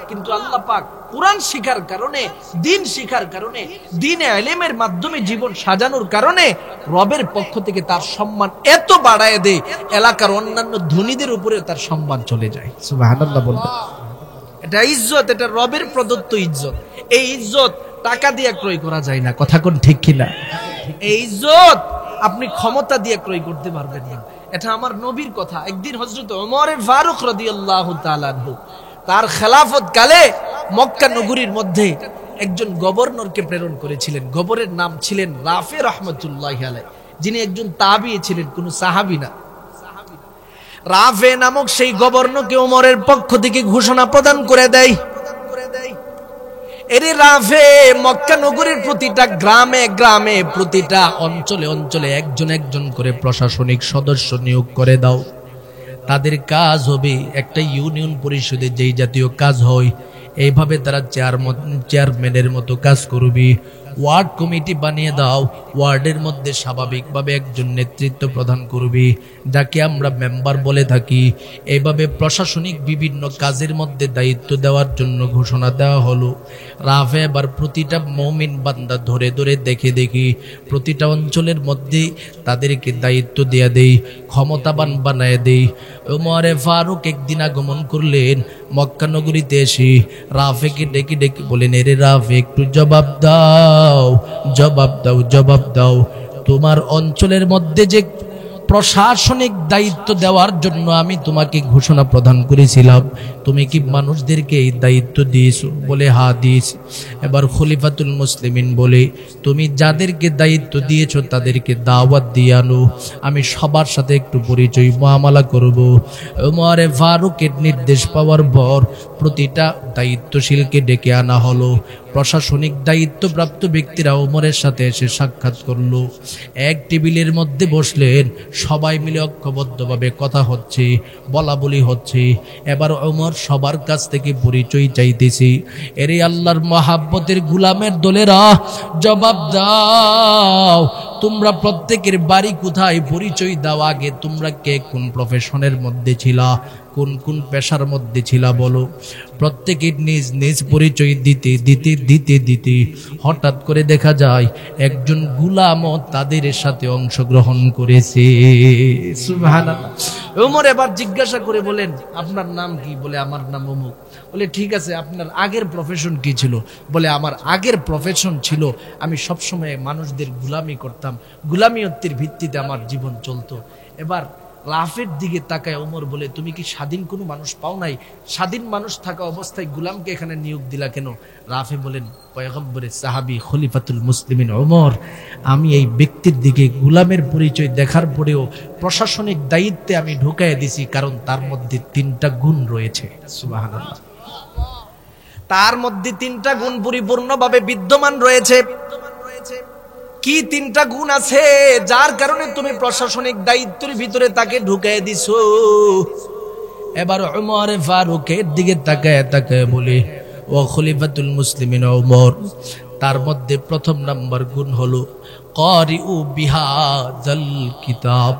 S1: কিন্তু আল্লাহ পাক কোরআন শিখার কারণে, দ্বীন শিখার কারণে, দ্বীনে ইলমের মাধ্যমে জীবন সাজানোর কারণে রবের পক্ষ থেকে তার সম্মান এত বাড়ায় দেয়, এলাকার অন্যান্য ধনীদের উপরে তার সম্মান চলে যায়। সুবহানাল্লাহ বলবেন। এটা ইজ্জত, এটা রবের প্রদত্ত ইজ্জত। এই ইজ্জত টাকা দিয়ে ক্রয় করা যায় না, কথা কোন ঠিক কিনা? এই ইজ্জত আপনি ক্ষমতা দিয়ে ক্রয় করতে পারবেন না। এটা আমার নবীর কথা। একদিন হযরত ওমর ফারুক রাদিয়াল্লাহু তাআলা আনহু তার খেলাফত কালে মক্কা নগরীর মধ্যে একজন গভর্নরকে প্রেরণ করেছিলেন। গভর্নরের নাম ছিলেন রাফে রাহমাতুল্লাহি আলাইহি, যিনি একজন তাবিঈ ছিলেন, কোন সাহাবী না। রাফে নামক সেই গভর্নরকে ওমরের পক্ষ থেকে ঘোষণা প্রদান করে দেয়, এরে রাফে, মক্কা নগরীর প্রতিটা গ্রামে গ্রামে, প্রতিটা অঞ্চলে অঞ্চলে একজন একজন করে প্রশাসনিক সদস্য নিয়োগ করে দাও। তাদের কাজ হবে একটা ইউনিয়ন পরিষদে যেই জাতীয় কাজ হয়, এইভাবে তারা চেয়ারম্যানের মতো কাজ করবে। ওয়ার্ড কমিটি বানিয়ে দাও, ওয়ার্ডের মধ্যে স্বাভাবিকভাবে একজন নেতৃত্ব প্রদান করবে, যাকে আমরা মেম্বার বলে থাকি। এইভাবে প্রশাসনিক বিভিন্ন কাজের মধ্যে দায়িত্ব দেওয়ার জন্য ঘোষণা দেওয়া হলো। রাফে এবার প্রতিটা মুমিন বান্দা ধরে ধরে দেখে দেখি প্রতিটা অঞ্চলের মধ্যে তাদেরকে দায়িত্ব দেয়া দেই, ক্ষমতাবান বানায় দেই। ওমরে ফারুক একদিন আগমন করলেন মক্কা নগরীতে এসে, রাফেকে ডেকে ডেকে বলেন, এরে রাফে, একটু জবাব দাও, জবাব দাও, জবাব দাও। তোমার অঞ্চলের মধ্যে যে প্রশাসনিক দায়িত্ব দেওয়ার জন্য আমি তোমাকে ঘোষণা প্রদান করেছিলাম, তুমি কি মানুষদেরকে এই দায়িত্ব দিয়েছো? বলে হ্যাঁ দিয়েছি। এবার খলিফাতুল মুসলিমিন বলে, তুমি যাদেরকে দায়িত্ব দিয়েছো তাদেরকে দাওয়াত দিয়ে আনো, আমি সবার সাথে একটু পরিচয় মুআমালা করব। ওমরে ফারুকের নির্দেশ পাওয়ার পর প্রতিটা দায়িত্বশীলকে ডেকে আনা হলো। প্রশাসনিক দায়িত্বপ্রাপ্ত ব্যক্তিরা ওমরের সাথে এসে সাক্ষাৎ করলো, এক টেবিলের মধ্যে বসলেন, সবাই মিলে ঐক্যবদ্ধভাবে কথা হচ্ছে, বলা বলি হচ্ছে। এবার ওমর সবার কাছ থেকে পরিচয় চাইতেছি, এরে আল্লাহর মহাব্বতের গোলামের দলেরা, জবাব দাও, তোমরা প্রত্যেকের বাড়ি কোথায়, পরিচয় দাও। আগে তোমরা কে কোন প্রফেশনের মধ্যে ছিলা, কোন কোন পেশার মধ্যে ছিলা বলো। প্রত্যেকে নিজ নিজ পরিচয় দিতে দিতে দিতে দিতে হঠাৎ করে দেখা যায় একজন গোলামও তাদের সাথে অংশগ্রহণ করেছে। সুবহানাল্লাহ। ওমর এবার জিজ্ঞাসা করে বলেন, আপনার নাম কি? বলে, আমার নাম অমুক। বলে, ঠিক আছে, আপনার আগের প্রফেশন কি ছিল? বলে, আমার আগের প্রফেশন ছিল আমি সবসময় মানুষদের গোলামি করতাম, গোলামিয়তের ভিত্তিতে আমার জীবন চলতো। এবার রাফের দিকে তাকায় ওমর বলে, তুমি কি স্বাধীন কোনো মানুষ পাও নাই? স্বাধীন মানুষ থাকা অবস্থায় গোলামকে এখানে নিয়োগ দিলা কেন? রাফে বলেন, পয়গম্বরের সাহাবী খলিফাতুল মুসলিমিন ওমর, আমি এই ব্যক্তির দিকে গোলামের পরিচয় দেখার পরেও প্রশাসনিক দায়িত্বে আমি ঢুকাইয়া দিছি, কারণ তার মধ্যে 3টা গুণ রয়েছে। সুবহানাল্লাহ। তার মধ্যে 3টা গুণ পরিপূর্ণভাবে বিদ্যমান রয়েছে। কি 3টা গুণ আছে যার কারণে তুমি প্রশাসনিক দায়িত্বের ভিতরে তাকে ঢুকাই দিছো? এবার ওমর ফারুকের দিকে তাকায় তাকায় বলে, ও খলিফাতুল মুসলিমিন ওমর, তার মধ্যে 1 নাম্বার গুণ হলো কারিউ বিহাযাল কিতাব।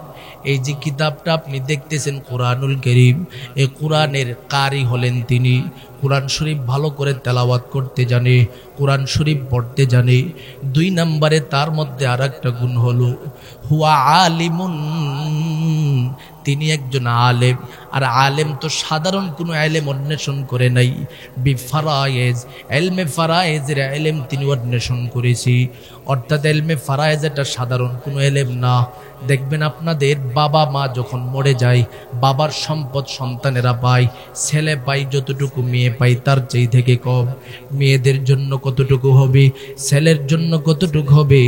S1: এই যে কিতাবটা আপনি দেখতেছেন কোরআনুল কারীম, এই কোরআনের কারি হলেন তিনি। কোরআন শরীফ ভালো করে তেলাওয়াত করতে জানে, কোরআন শরীফ পড়তে জানে। 2 নম্বরে তার মধ্যে আরেকটা গুণ হলো হুয়া আলিমুন, তিনি একজন আলেম। আর আলেম তো সাধারণ কোনো ইলম অন্বেষণ করে নাই, বিফারায়েজ, ইলমে ফারায়েজের ইলম তিনি অন্বেষণ করেছি। অর্থাৎ ইলমে ফারায়েজ এটা সাধারণ কোনো ইলম না। দেখবেন আপনাদের বাবা মা যখন মরে যায়, বাবার সম্পদ সন্তানেরা পায়, ছেলে পায় যতটুকু, মেয়ে পায় তার চেয়ে থেকে কম। মেয়েদের জন্য কতটুকু হবে, ছেলের জন্য কতটুকু হবে,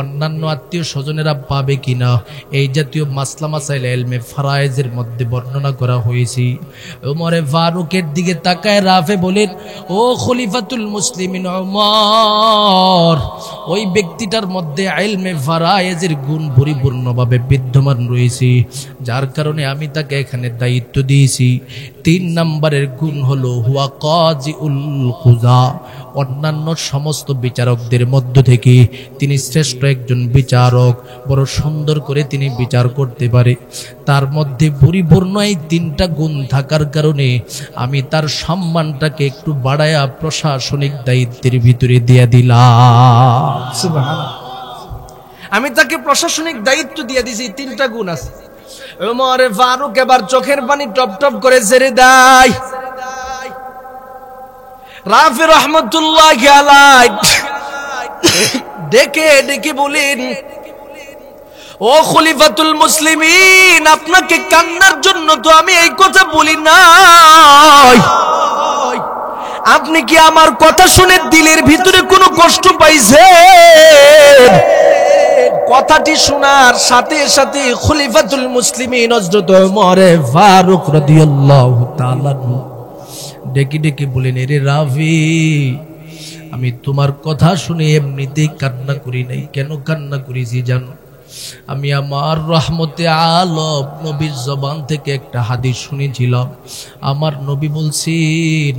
S1: অন্যান্য আত্মীয় স্বজনেরা পাবে কিনা, এই জাতীয় মাসলা মাসাইল ইলমে ফারায়েজের মধ্যে বর্ণনা করা হয়েছে। ওমরে ফারুকের দিকে তাকায় রাফে বলেন, ও খলিফাতুল মুসলিমিন ওমর, ওই ব্যক্তিটার মধ্যে ইলমে ফারায়েজের গুণ পরিপূর্ণভাবে বিদ্যমান রয়েছে, যার কারণে আমি তাকে এখানে দায়িত্ব দিয়েছি। 3 নম্বরের গুণ হলো হুয়া কাজিউল কুজা, অন্যান্য সমস্ত বিচারকদের মধ্য থেকে তিনি শ্রেষ্ঠ একজন বিচারক, বড় সুন্দর করে তিনি বিচার করতে পারে। তার মধ্যে পরিপূর্ণ এই 3টা গুণ থাকার কারণে আমি তার সম্মানটাকে একটু বাড়ায়া প্রশাসনিক দায়িত্বের ভিতরে দিয়ে দিলাম। সুবহানাল্লাহ। আমি তাকে প্রশাসনিক দায়িত্ব দিয়ে দিয়েছি, 3টা গুণ আছে। ওমর ফারুক এবার চোখের পানি টপ টপ করে ছেড়ে দেয়। রাফি রহমতুল্লাহি আলাইহি ডেকে ডেকে বলেন, ও খলিফাতুল মুসলিমিন, আপনাকে কান্নার জন্য তো আমি এই কথা বলি নাই। আপনি কি আমার কথা শুনে দিলের ভিতরে কোনো কষ্ট পাইছেন? কথাটি শোনার সাথে সাথে খলিফাতুল মুসলিমিন হযরত ওমর ফারুক রাদিয়াল্লাহু তাআলা ডেকে ডেকে বলেন, এরে রাফি, আমি তোমার কথা শুনে এমনিতেই কান্না করি নাই। কেন কান্না করেছি জানো? আমি আমার রহমতে আলম নবীর জবান থেকে একটা হাদিস শুনেছিলাম। আমার নবী বলছেন,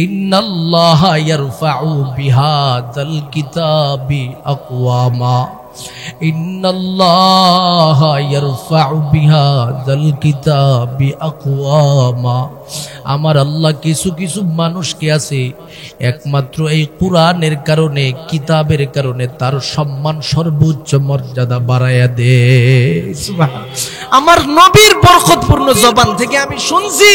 S1: ইন্নাল্লাহা ইয়ারফাউ বিহাযাল কিতাবি আকওয়ামা, ইন্নাল্লাহা ইয়ারফাউ বিহাযাল কিতাবি আকওয়ামা। আমার আল্লাহ কিছু কিছু মানুষকে আছে একমাত্র এই কোরআনের কারণে, কিতাবের কারণে তার সম্মান সর্বোচ্চ মর্যাদা বাড়ায়া দে। আমার নবীর বরকতপূর্ণ জবান থেকে আমি শুনছি,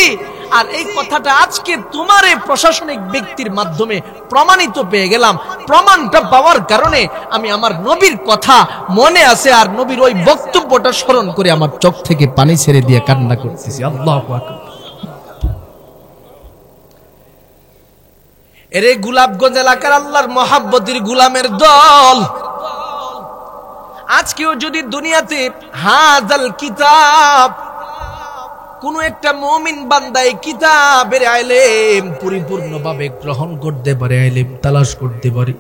S1: আর এই কথাটা আজকে তোমার এই প্রশাসনিক ব্যক্তির মাধ্যমে প্রমাণিত পেয়ে গেলাম। প্রমাণটা পাওয়ার কারণে আমি আমার নবীর কথা মনে আছে, আর নবীর ওই বক্তব্যটা স্মরণ করে আমার চোখ থেকে পানি ছেড়ে দিয়ে কান্না করতেছি। আল্লাহু আকবার। এরে গোলাপগঞ্জ এলাকার আল্লাহর মহাব্বতের গোলামের দল, আজকেও যদি দুনিয়াতে হাযাল কিতাব, কোন একটা মুমিন বান্দা এই কিতাবের ইলম পরিপূর্ণভাবে গ্রহণ করতে পারে, ইলম তালাশ করতে পারে,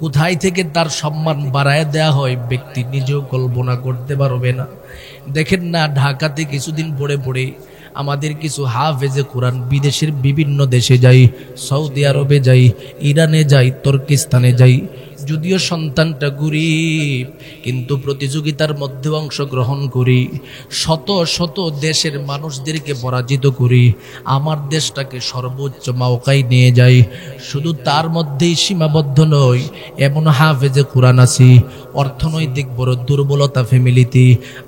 S1: কোথায় থেকে তার সম্মান বাড়ায় দেয়া হয় ব্যক্তি নিজেও কল্পনা করতে পারবে না। দেখেন না, ঢাকাতে কিছুদিন পরে পরে আমাদের কিছু হাফেজে কোরআন বিদেশের বিভিন্ন দেশে যাই, সৌদি আরবে যাই, ইরানে যাই, তুর্কিস্তানে যাই, যদিও সন্তানটা গরিব, কিন্তু প্রতিযোগিতার মধ্যে অংশগ্রহণ করি, শত শত দেশের মানুষদেরকে পরাজিত করি, আমার দেশটাকে সর্বোচ্চ মাওকায় নিয়ে যাই। শুধু তার মধ্যেই সীমাবদ্ধ নই, এমন হাফেজে কোরআন আছি, অর্থনৈতিক বড় দুর্বলতা ফ্যামিলিতে,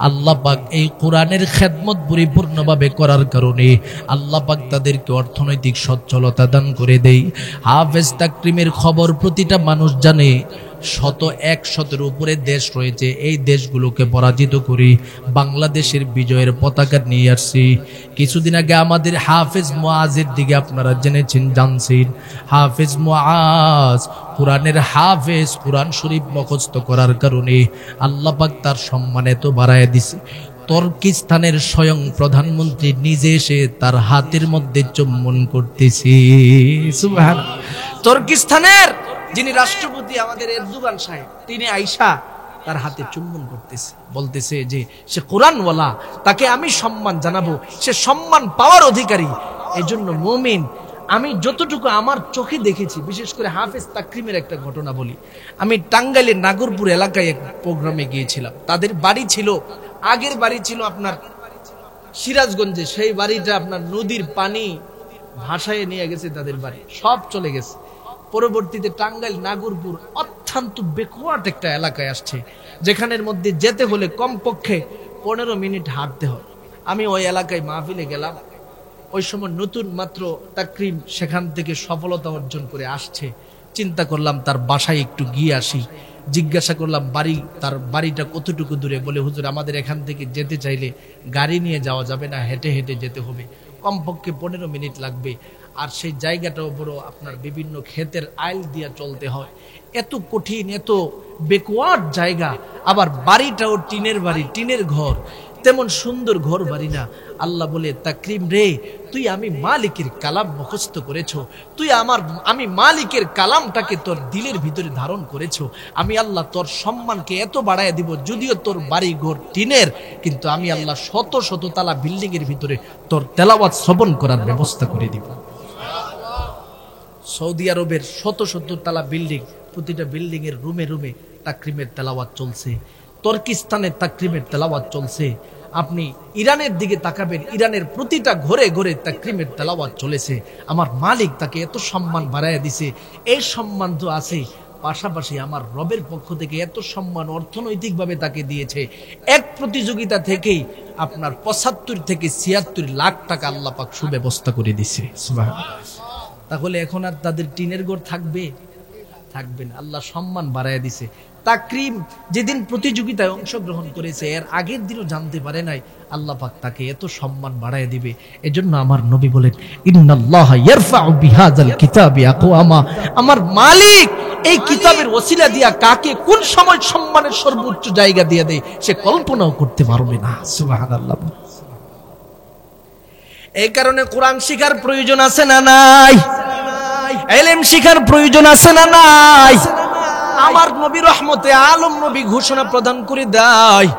S1: আল্লাহ পাক এই কোরআনের খেদমত পরিপূর্ণভাবে করার কারণে আল্লাহ পাক তাদেরকে অর্থনৈতিক সচ্ছলতা দান করে দেই। হাফেজ তাকরিমের খবর প্রতিটা মানুষ জানে। 100-100-এর উপরে দেশ রয়েছে, এই দেশগুলোকে পরাজিত করি, বাংলাদেশের বিজয়ের পতাকা নিয়ে আসছি। কিছুদিন আগে আমাদের হাফেজ মুআজের দিকে আপনারা জেনেছেন, জানছেন। হাফেজ মুআজ কোরআনের হাফেজ, কোরআন শরীফ মুখস্থ করার কারণে আল্লাহ পাক তার সম্মান এত বাড়ায় দিছে। তুর্কিস্তানের স্বয়ং প্রধানমন্ত্রী নিজে এসে তার হাতের মধ্যে চুম্বন করতেছে। সুবহানাল্লাহ। তুর্কিস্তানের যিনি রাষ্ট্রপতি আমাদের এরদোগান সাহেব, তিনি আইসা তার হাতে চুম্বন করতেছে, বলতেছে যে সে কোরআনওয়ালা, তাকে আমি সম্মান জানাবো, সে সম্মান পাওয়ার অধিকারী। এই জন্য মুমিন, আমি যতটুকু আমার চোখে দেখেছি, বিশেষ করে হাফেজ তাকরিমের একটা ঘটনা বলি। আমি টাঙ্গাইলের নাগরপুর এলাকায় এক প্রোগ্রামে গিয়েছিলাম। তাদের বাড়ি ছিল, আগের বাড়ি ছিল আপনার সিরাজগঞ্জে, সেই বাড়িটা আপনার নদীর পানি ভাসায় নিয়ে গেছে, তাদের বাড়ি সব চলে গেছে। পরবর্তীতে টাঙ্গাইল নাগরপুর অত্যন্ত বেকওয়ার্ড একটা এলাকায় আসছে, যেখানের মধ্যে যেতে হলে কমপক্ষে 15 মিনিট হাঁটতে হয়। আমি ওই এলাকায় মাহফিলে গেলাম। ওই সময় নতুন মাত্র তাকরিম সেখান থেকে সফলতা অর্জন করে আসছে। চিন্তা করলাম তার বাসায় একটু গিয়ে আসি। জিজ্ঞাসা করলাম তার বাড়িটা কতটুকু দূরে। বলে, হুজুর আমাদের এখান থেকে যেতে চাইলে গাড়ি নিয়ে যাওয়া যাবে না, হেঁটে হেঁটে যেতে হবে, কমপক্ষে 15 মিনিট লাগবে। আর সেই জায়গাটাও বড় আপনার বিভিন্ন ক্ষেতের আইল দিয়ে চলতে হয়। এত কঠিন, এত বেকওয়ার্ড জায়গা। আবার বাড়িটাও টিনের বাড়ি, টিনের ঘর, তেমন সুন্দর ঘর বাড়ি না। আল্লাহ বলে, তাকরিম রে, তুই আমি মালিকের কালাম মুখস্থ করেছো, আমি মালিকের কালামটাকে তোর দিলের ভিতরে ধারণ করেছো। আমি আল্লাহ তোর সম্মানকে এত বাড়ায় দিব, যদিও তোর বাড়ি ঘর টিনের, কিন্তু আমি আল্লাহ শত শত তালা বিল্ডিং এর ভিতরে তোর তেলাওয়াত শ্রবণ করার ব্যবস্থা করে দিব। সৌদি আরবের শত শত তালা বিল্ডিং, প্রতিটা বিল্ডিং এর রুমে রুমে তাকরিমের তেলাওয়াত চলছে। তুর্কিস্তানের তাকরিমের তেলাওয়াত চলছে। আপনি ইরানের দিকে তাকাবেন, ইরানের প্রতিটা ঘরে ঘরে তাকরিমের তেলাওয়াত চলেছে। আমার মালিক তাকে এত সম্মান বাড়ায় দিছে। এই সম্মান তো আছে, পাশাপাশি আমার রবের পক্ষ থেকে এত সম্মান অর্থনৈতিকভাবে তাকে দিয়েছে। এক প্রতিযোগিতা থেকেই আপনার 75 থেকে 76 লাখ টাকা আল্লাহ পাক সুব্যবস্থা করে দিছে। সুবহানাল্লাহ। তাহলে এখন আর তাদের টিনের ঘর থাকবে না। আল্লাহ সম্মান বাড়ায় দিছে। তাকরিম যেদিন প্রতিযোগিতায় অংশগ্রহণ করেছে, এর আগের দিনও জানতে পারে নাই আল্লাহ পাক তাকে এত সম্মান বাড়ায় দিবে। এজন্য আমার নবী বলেন, ইন্নাল্লাহা ইয়ারফাউ বিহাযাল কিতাবি আকওয়ামা, আমার মালিক এই কিতাবের ওসিলা দিয়া কাকে কোন সময় সম্মানের সর্বোচ্চ জায়গা দিয়ে দেয়, সে কল্পনাও করতে পারবে না। সুবহানাল্লাহ। এই কারণে কোরআন শিখার প্রয়োজন আছে না নাই? ইলম শিখার প্রয়োজন আছে না নাই? আমার নবী রহমতে আলম নবী ঘোষণা প্রদান করে দেয়,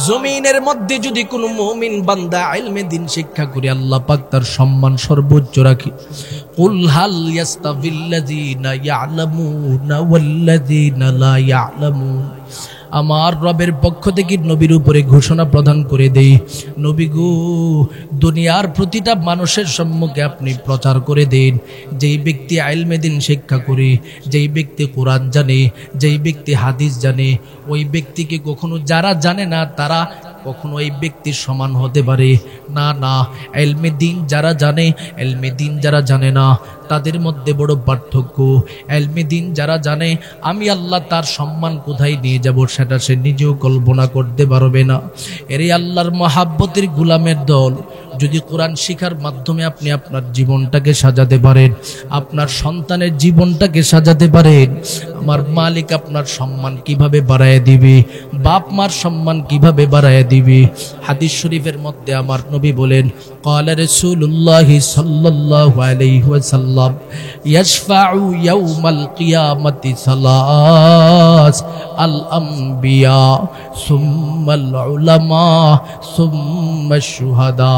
S1: জমিনের মধ্যে যদি কোনো মুমিন বান্দা ইলমে দিন শিক্ষা করে, আল্লাহ পাক তার সম্মান সর্বোচ্চ রাখে। কুল হাল ইয়াস্তাবিল্লাযিনা ইয়ালামুনা ওয়াল্লাযিনা লা ইয়ালামুন। আমার রবের পক্ষ থেকে নবীর উপরে ঘোষণা প্রদান করে দেই, নবী গো, দুনিয়ার প্রতিটা মানুষের সম্মুখে আপনি প্রচার করে দেন, যেই ব্যক্তি ইলমে দিন শিক্ষা করে, যেই ব্যক্তি কোরআন জানে, যেই ব্যক্তি হাদিস জানে, ওই ব্যক্তিকে কখনো যারা জানে না তারা কখনো ওই ব্যক্তির সমান হতে পারে না। না, ইলমে দিন যারা জানে, ইলমে দিন যারা জানে না, তাদের মধ্যে বড় পার্থক্য। ইলমে দিন যারা জানে, আমি আল্লাহ তার সম্মান কোথায় নিয়ে যাব সেটা সে নিজেও কল্পনা করতে পারবে না। এরই আল্লাহর মহাব্বতের গোলামের দল, যদি কোরআন শিখার মাধ্যমে আপনি আপনার জীবনটাকে সাজাতে পারেন, আপনার সন্তানের জীবনটাকে সাজাতে পারেন, আমার মালিক আপনার সম্মান কিভাবে বাড়ায় দিবে, বাপ মার সম্মান কিভাবে বাড়ায় দিবে। হাদিস শরীফের মধ্যে আমার নবী বলেন, ক্বালা রাসূলুল্লাহ সাল্লাল্লাহু আলাইহি ওয়াসাল্লাম, ইয়াশফাউ ইয়াউমাল কিয়ামাতি সালাস, আল আম্বিয়া সুম্মাল উলামা সুম্মাশ শুহাদা।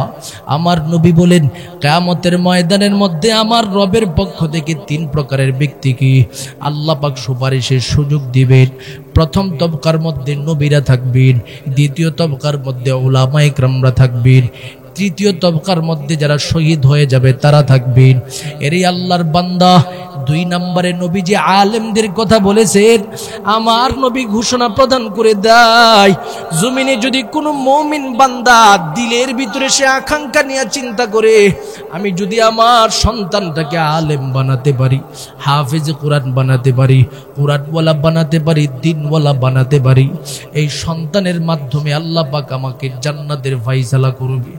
S1: আমার নবী বলেন কিয়ামতের ময়দানের মধ্যে আমার রবের পক্ষ থেকে 3 প্রকারের ব্যক্তিকে আল্লাহ পাক সুপারিশের সুযোগ দিবেন। প্রথম তবকার মধ্যে নবীরা থাকবেন, দ্বিতীয় তবকার মধ্যে উলামায়ে কেরামরা থাকবেন, তৃতীয় তবকার মধ্যে যারা শহীদ হয়ে যাবে তারা থাকবেন। এরই আল্লাহর বান্দা 2 নম্বরে নবীজি আলেমদের কথা বলেছেন। আমার নবী ঘোষণা প্রদান করে দেয়, জমিনে যদি কোনো মুমিন বান্দা দিলের ভিতরে সে আকাঙ্ক্ষা নিয়ে চিন্তা করে, আমি যদি আমার সন্তানটাকে আলেম বানাতে পারি, হাফেজ কোরআন বানাতে পারি, কোরআনওয়ালা বানাতে পারি, দিনওয়ালা বানাতে পারি, এই সন্তানের মাধ্যমে আল্লাহ পাক আমাকে জান্নাতের ফায়সালা করবে।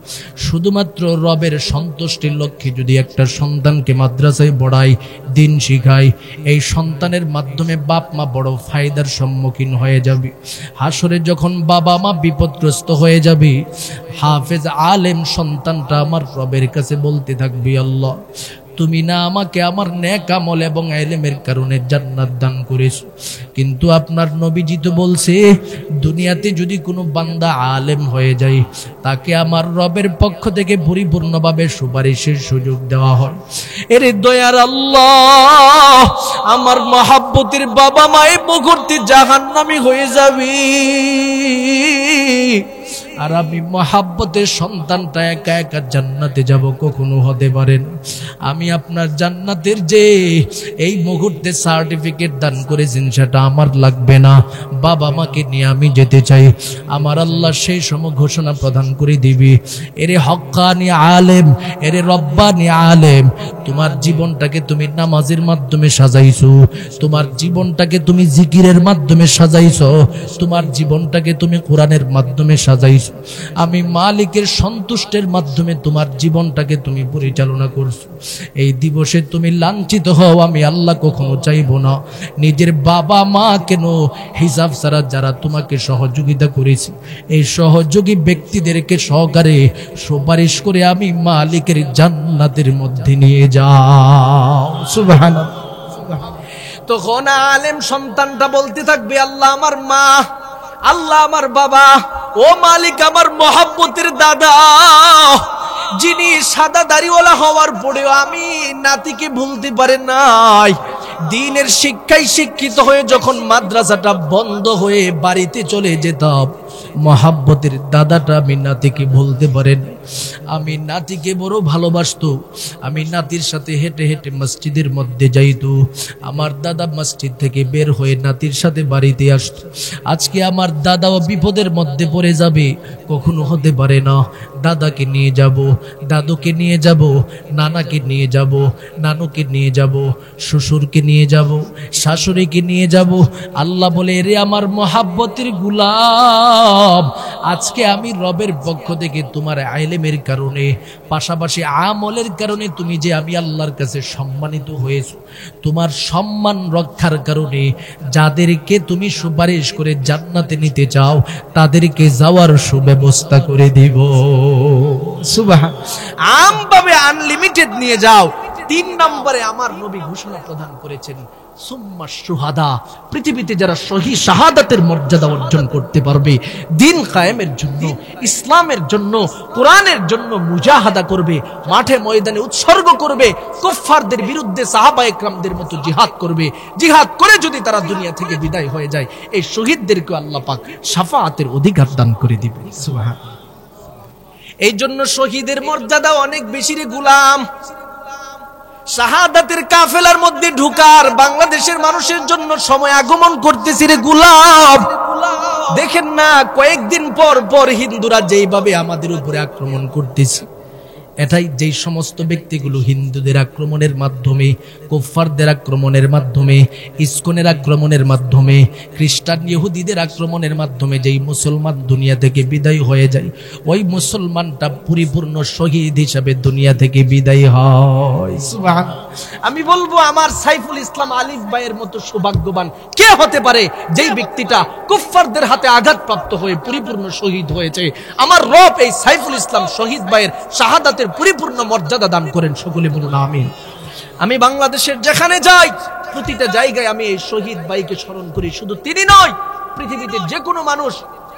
S1: শুধুমাত্র রবের সন্তুষ্টির লক্ষ্যে যদি একটা সন্তানকে মাদ্রাসায় পড়াই, দিন শিখাই, এই সন্তানের মাধ্যমে বাপ মা বড় ফায়দার সম্মুখীন হয়ে যাবে। হাসরে যখন বাবা মা বিপদগ্রস্ত হয়ে যাবে, হাফেজ আলেম সন্তানটা আমার রবের কাছে বলতে থাকবে, আল্লাহ তুমি না আমাকে আমার নেক আমল এবং ইলমের কারণে জান্নাত দান করেছো, কিন্তু আপনার নবীজি তো বলছে দুনিয়াতে যদি কোনো বান্দা আলেম হয়ে যায় তাকে আমার রবের পক্ষ থেকে পরিপূর্ণভাবে সুপারিশের সুযোগ দেওয়া হয়। এর দয়ার আল্লাহ, আমার মহাব্বতের বাবা মায়ে মুহূর্তে জাহান্নামী হয়ে যাবে, আর আমি মহাব্বতের সন্তানটা একা একা জান্নাতে যাব, কখনো হতে পারে না। আমি আপনার জান্নাতের যে এই মুহূর্তে সার্টিফিকেট দান করেছেন সেটা আমার লাগবে না, বাবা মাকে নিয়ে আমি যেতে চাই। আমার আল্লাহ সেই সময় ঘোষণা প্রদান করে দিবি, এরে হক্কানি আলেম, এরে রব্বানি আলেম, তোমার জীবনটাকে তুমি নামাজের মাধ্যমে সাজাইছো, তোমার জীবনটাকে তুমি জিকিরের মাধ্যমে সাজাইছো, তোমার জীবনটাকে তুমি কোরআনের মাধ্যমে সাজাইছো, আমি মালিকের সন্তুষ্টের মাধ্যমে তোমার জীবনটাকে তুমি পরিচালনা করছো। এই দিবসে তুমি লাঞ্ছিত হও আমি আল্লাহ কখনো চাইব না। নিজের বাবা মা কেন, হিসাব ছাড়া যারা তোমাকে সহযোগিতা করেছে এই সহযোগী ব্যক্তিদেরকে সহকারে সুপারিশ করে আমি মালিকের জান্নাতের মধ্যে নিয়ে যাও। সুবহানাল্লাহ। তখন আলেম সন্তানটা বলতে থাকবে, আল্লাহ আমার মা, আল্লাহ আমার বাবা, ও মালিক আমার মহাব্বতের দাদা, যিনি সাদা দাড়িওয়ালা হওয়ার পরেও আমি নাতিকে ভুলতে পারে নাই। দ্বীনের শিক্ষায় শিক্ষিত হয়ে যখন মাদ্রাসাটা বন্ধ হয়ে বাড়িতে চলে যেতাম, মহাব্বতের দাদাটা আমি নাতিকে ভুলতে পারেন। আমি নাতিকে বড় ভালোবাসতো, আমি নাতির সাথে হেঁটে হেঁটে মসজিদের মধ্যে যাইতো, আমার দাদা মসজিদ থেকে বের হয়ে নাতির সাথে বাড়িতে আসতো। আজকে আমার দাদাও বিপদের মধ্যে পড়ে যাবে, কখনো হতে পারে না। দাদাকে নিয়ে যাব, দাদুকে নিয়ে যাব, নানাকে নিয়ে যাব, নানুকে নিয়ে যাব, শ্বশুরকে নিয়ে যাব, শাশুড়িকে নিয়ে যাব। আল্লাহ বলে, রে আমার মহাব্বতের গুলাম, আজকে আমি রবের পক্ষ থেকে তোমার ইলমের কারণে, পাশাপাশি আমলের কারণে তুমি যে আমি আল্লাহর কাছে সম্মানিত হয়েছো, তোমার সম্মান রক্ষার কারণে যাদেরকে তুমি সুপারিশ করে জান্নাতে নিতে চাও তাদেরকে যাওয়ার সুব্যবস্থা করে দিব। সুবহান। আমভাবে আনলিমিটেড নিয়ে যাও। 3 নম্বরে আমার নবী ঘোষণা প্রদান করেছেন, সুম্মা শুহাদা, পৃথিবীতে যারা শহীদ শাহাদাতের মর্যাদা অর্জন করতে পারবে, দিন কায়েমের জন্য, ইসলামের জন্য, কোরআনের জন্য মুজাহাদা করবে, মাঠে ময়দানে উৎসর্গ করবে, কুফফারদের বিরুদ্ধে সাহাবায়ে কেরামদের মতো জিহাদ করবে, জিহাদ করে যদি তারা দুনিয়া থেকে বিদায় হয়ে যায়, এই শহীদদেরকে আল্লাহ পাক শাফাআতের অধিকার দান করে দিবেন। সুবহানাল্লাহ। এই জন্য শহীদের মর্যাদা অনেক বেশি রে গোলাম। শাহাদাতের কাফেলার মধ্যে ঢুকার বাংলাদেশের মানুষের জন্য সময় আগমন করতেছে রে গোলাম। দেখেন না, কয়েকদিন পর পর হিন্দুরা যেইভাবে আমাদের উপরে আক্রমণ করতেছে, এটাই যেই সমস্ত ব্যক্তিগুলো হিন্দুদের আক্রমণের মাধ্যমে, কুফফারদের আক্রমণের মাধ্যমে, ইসকনের আক্রমণের মাধ্যমে, খ্রিস্টান ইহুদিদের আক্রমণের মাধ্যমে যেই মুসলমান দুনিয়া থেকে বিদায় হয়ে যায়, ওই মুসলমানটা পরিপূর্ণ শহীদ হিসাবে দুনিয়া থেকে বিদায় হয়। সুবহানাল্লাহ। আমি বলবো, আমার সাইফুল ইসলাম আলিফ ভাইয়ের মতো সৌভাগ্যবান কে হতে পারে যেই ব্যক্তিটা কুফফারদের হাতে আঘাতপ্রাপ্ত হয়ে পরিপূর্ণ শহীদ হয়েছে। আমার রব এই সাইফুল ইসলাম শহীদ ভাইয়ের শাহাদাতের পরিপূর্ণ মর্যাদা দান করেন। সকলে বলুন আমিন। আমি বাংলাদেশের যেখানে যাই প্রতিটা জায়গায় আমি এই শহীদ ভাইকে স্মরণ করি। শুধু তিনি নয়, পৃথিবীতে যে কোনো মানুষ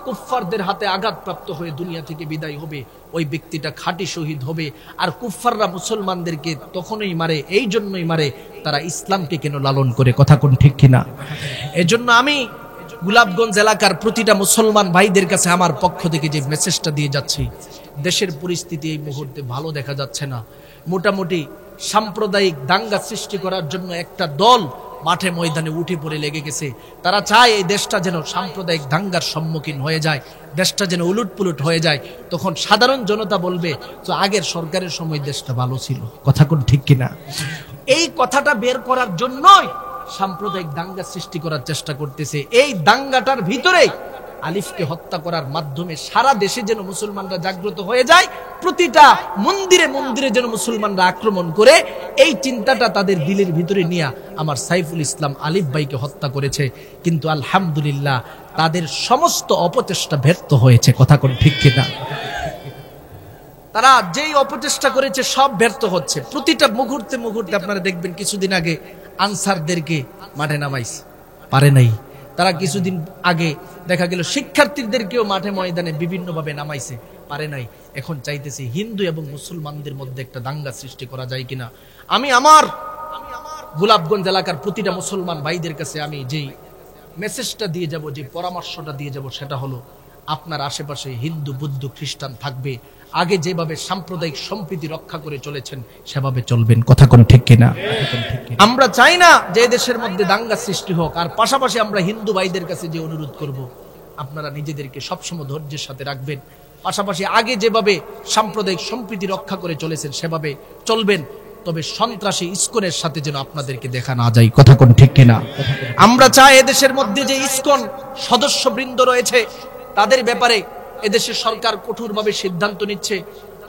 S1: কুফফারদের হাতে আঘাতপ্রাপ্ত হয়ে দুনিয়া থেকে বিদায় হবে, ওই ব্যক্তিটা খাঁটি শহীদ হবে। আর কুফফাররা মুসলমানদেরকে তখনই মারে, এই জন্যই মারে তারা ইসলামকে কেন লালন করে, কথা কোন ঠিক কিনা? এজন্য আমি গোলাপগঞ্জ এলাকার প্রতিটা মুসলমান ভাইদের কাছে আমার পক্ষ থেকে যে মেসেজটা দিয়ে যাচ্ছি, দেশের পরিস্থিতি এই মুহূর্তে ভালো দেখা যাচ্ছে না। মোটামুটি সাম্প্রদায়িক দাঙ্গা সৃষ্টি করার জন্য একটা দল মাঠে ময়দানে উঠে পড়ে লেগে গেছে। তারা চায় এই দেশটা যেন সাম্প্রদায়িক দাঙ্গার সম্মুখীন হয়ে যায়, দেশটা যেন উলুটপুলুট হয়ে যায়। তখন সাধারণ জনতা বলবে তো আগের সরকারের সময় দেশটা ভালো ছিল, কথা কোন ঠিক কিনা? এই কথাটা বের করার জন্যই সাম্প্রদায়িক দাঙ্গা সৃষ্টি করার চেষ্টা করতেছে। এই দাঙ্গাটার ভিতরে আলিফকে হত্যা করার মাধ্যমে সারা দেশে যেন মুসলমানরা জাগ্রত হয়ে যায়, প্রতিটা মন্দিরে মন্দিরে যেন মুসলমানরা আক্রমণ করে, এই চিন্তাটা তাদের দিলের ভিতরে নিয়ে আমার সাইফুল ইসলাম আলিফ ভাইকে হত্যা করেছে। কিন্তু আলহামদুলিল্লাহ তাদের সমস্ত অপচেষ্টা ব্যর্থ হয়েছে, কথা কোন ঠিক কিনা? তারা যেই অপচেষ্টা করেছে সব ব্যর্থ হচ্ছে। প্রতিটা মুহূর্তে মুহূর্তে আপনারা দেখবেন, কিছুদিন আগে আনসারদেরকে মাঠে নামাইছে, পারে নাই। তারা কিছুদিন আগে দেখা গেল শিক্ষার্থীদেরকেও মাঠে ময়দানে বিভিন্নভাবে নামাইছে, পারে নাই। এখন চাইতেছে হিন্দু এবং মুসলমানদের মধ্যে একটা দাঙ্গা সৃষ্টি করা যায় কিনা। আমি আমার গোলাপগঞ্জ এলাকার প্রতিটা মুসলমান ভাইদের কাছে আমি যেই মেসেজটা দিয়ে যাব, যে পরামর্শটা দিয়ে যাব, সেটা হলো আপনার আশেপাশে হিন্দু, বৌদ্ধ, খ্রিস্টান থাকবে। আগে যেভাবে সাম্প্রদায়িক সম্প্রীতি রক্ষা করে চলেছেন সেভাবে চলবেন, কথা কোন ঠিক কিনা? আমরা চাই না যে দেশের মধ্যে দাঙ্গা সৃষ্টি হোক। আর পাশাপাশি আমরা হিন্দু ভাইদের কাছে যে অনুরোধ করব, আপনারা নিজেদেরকে সবসময় ধৈর্যের সাথে রাখবেন। পাশাপাশি আগে যেভাবে সাম্প্রদায়িক সম্প্রীতি রক্ষা করে চলেছেন সেভাবে চলবেন। তবে সন্ত্রাসী ইসকনের সাথে যেন আপনাদেরকে দেখা না যায়, কথা কোন ঠিক কিনা? আমরা চাই এদেশের মধ্যে যে ইসকন সদস্যবৃন্দ রয়েছে তাদের ব্যাপারে এদেশের সরকার কঠোরভাবে সিদ্ধান্ত নিচ্ছে।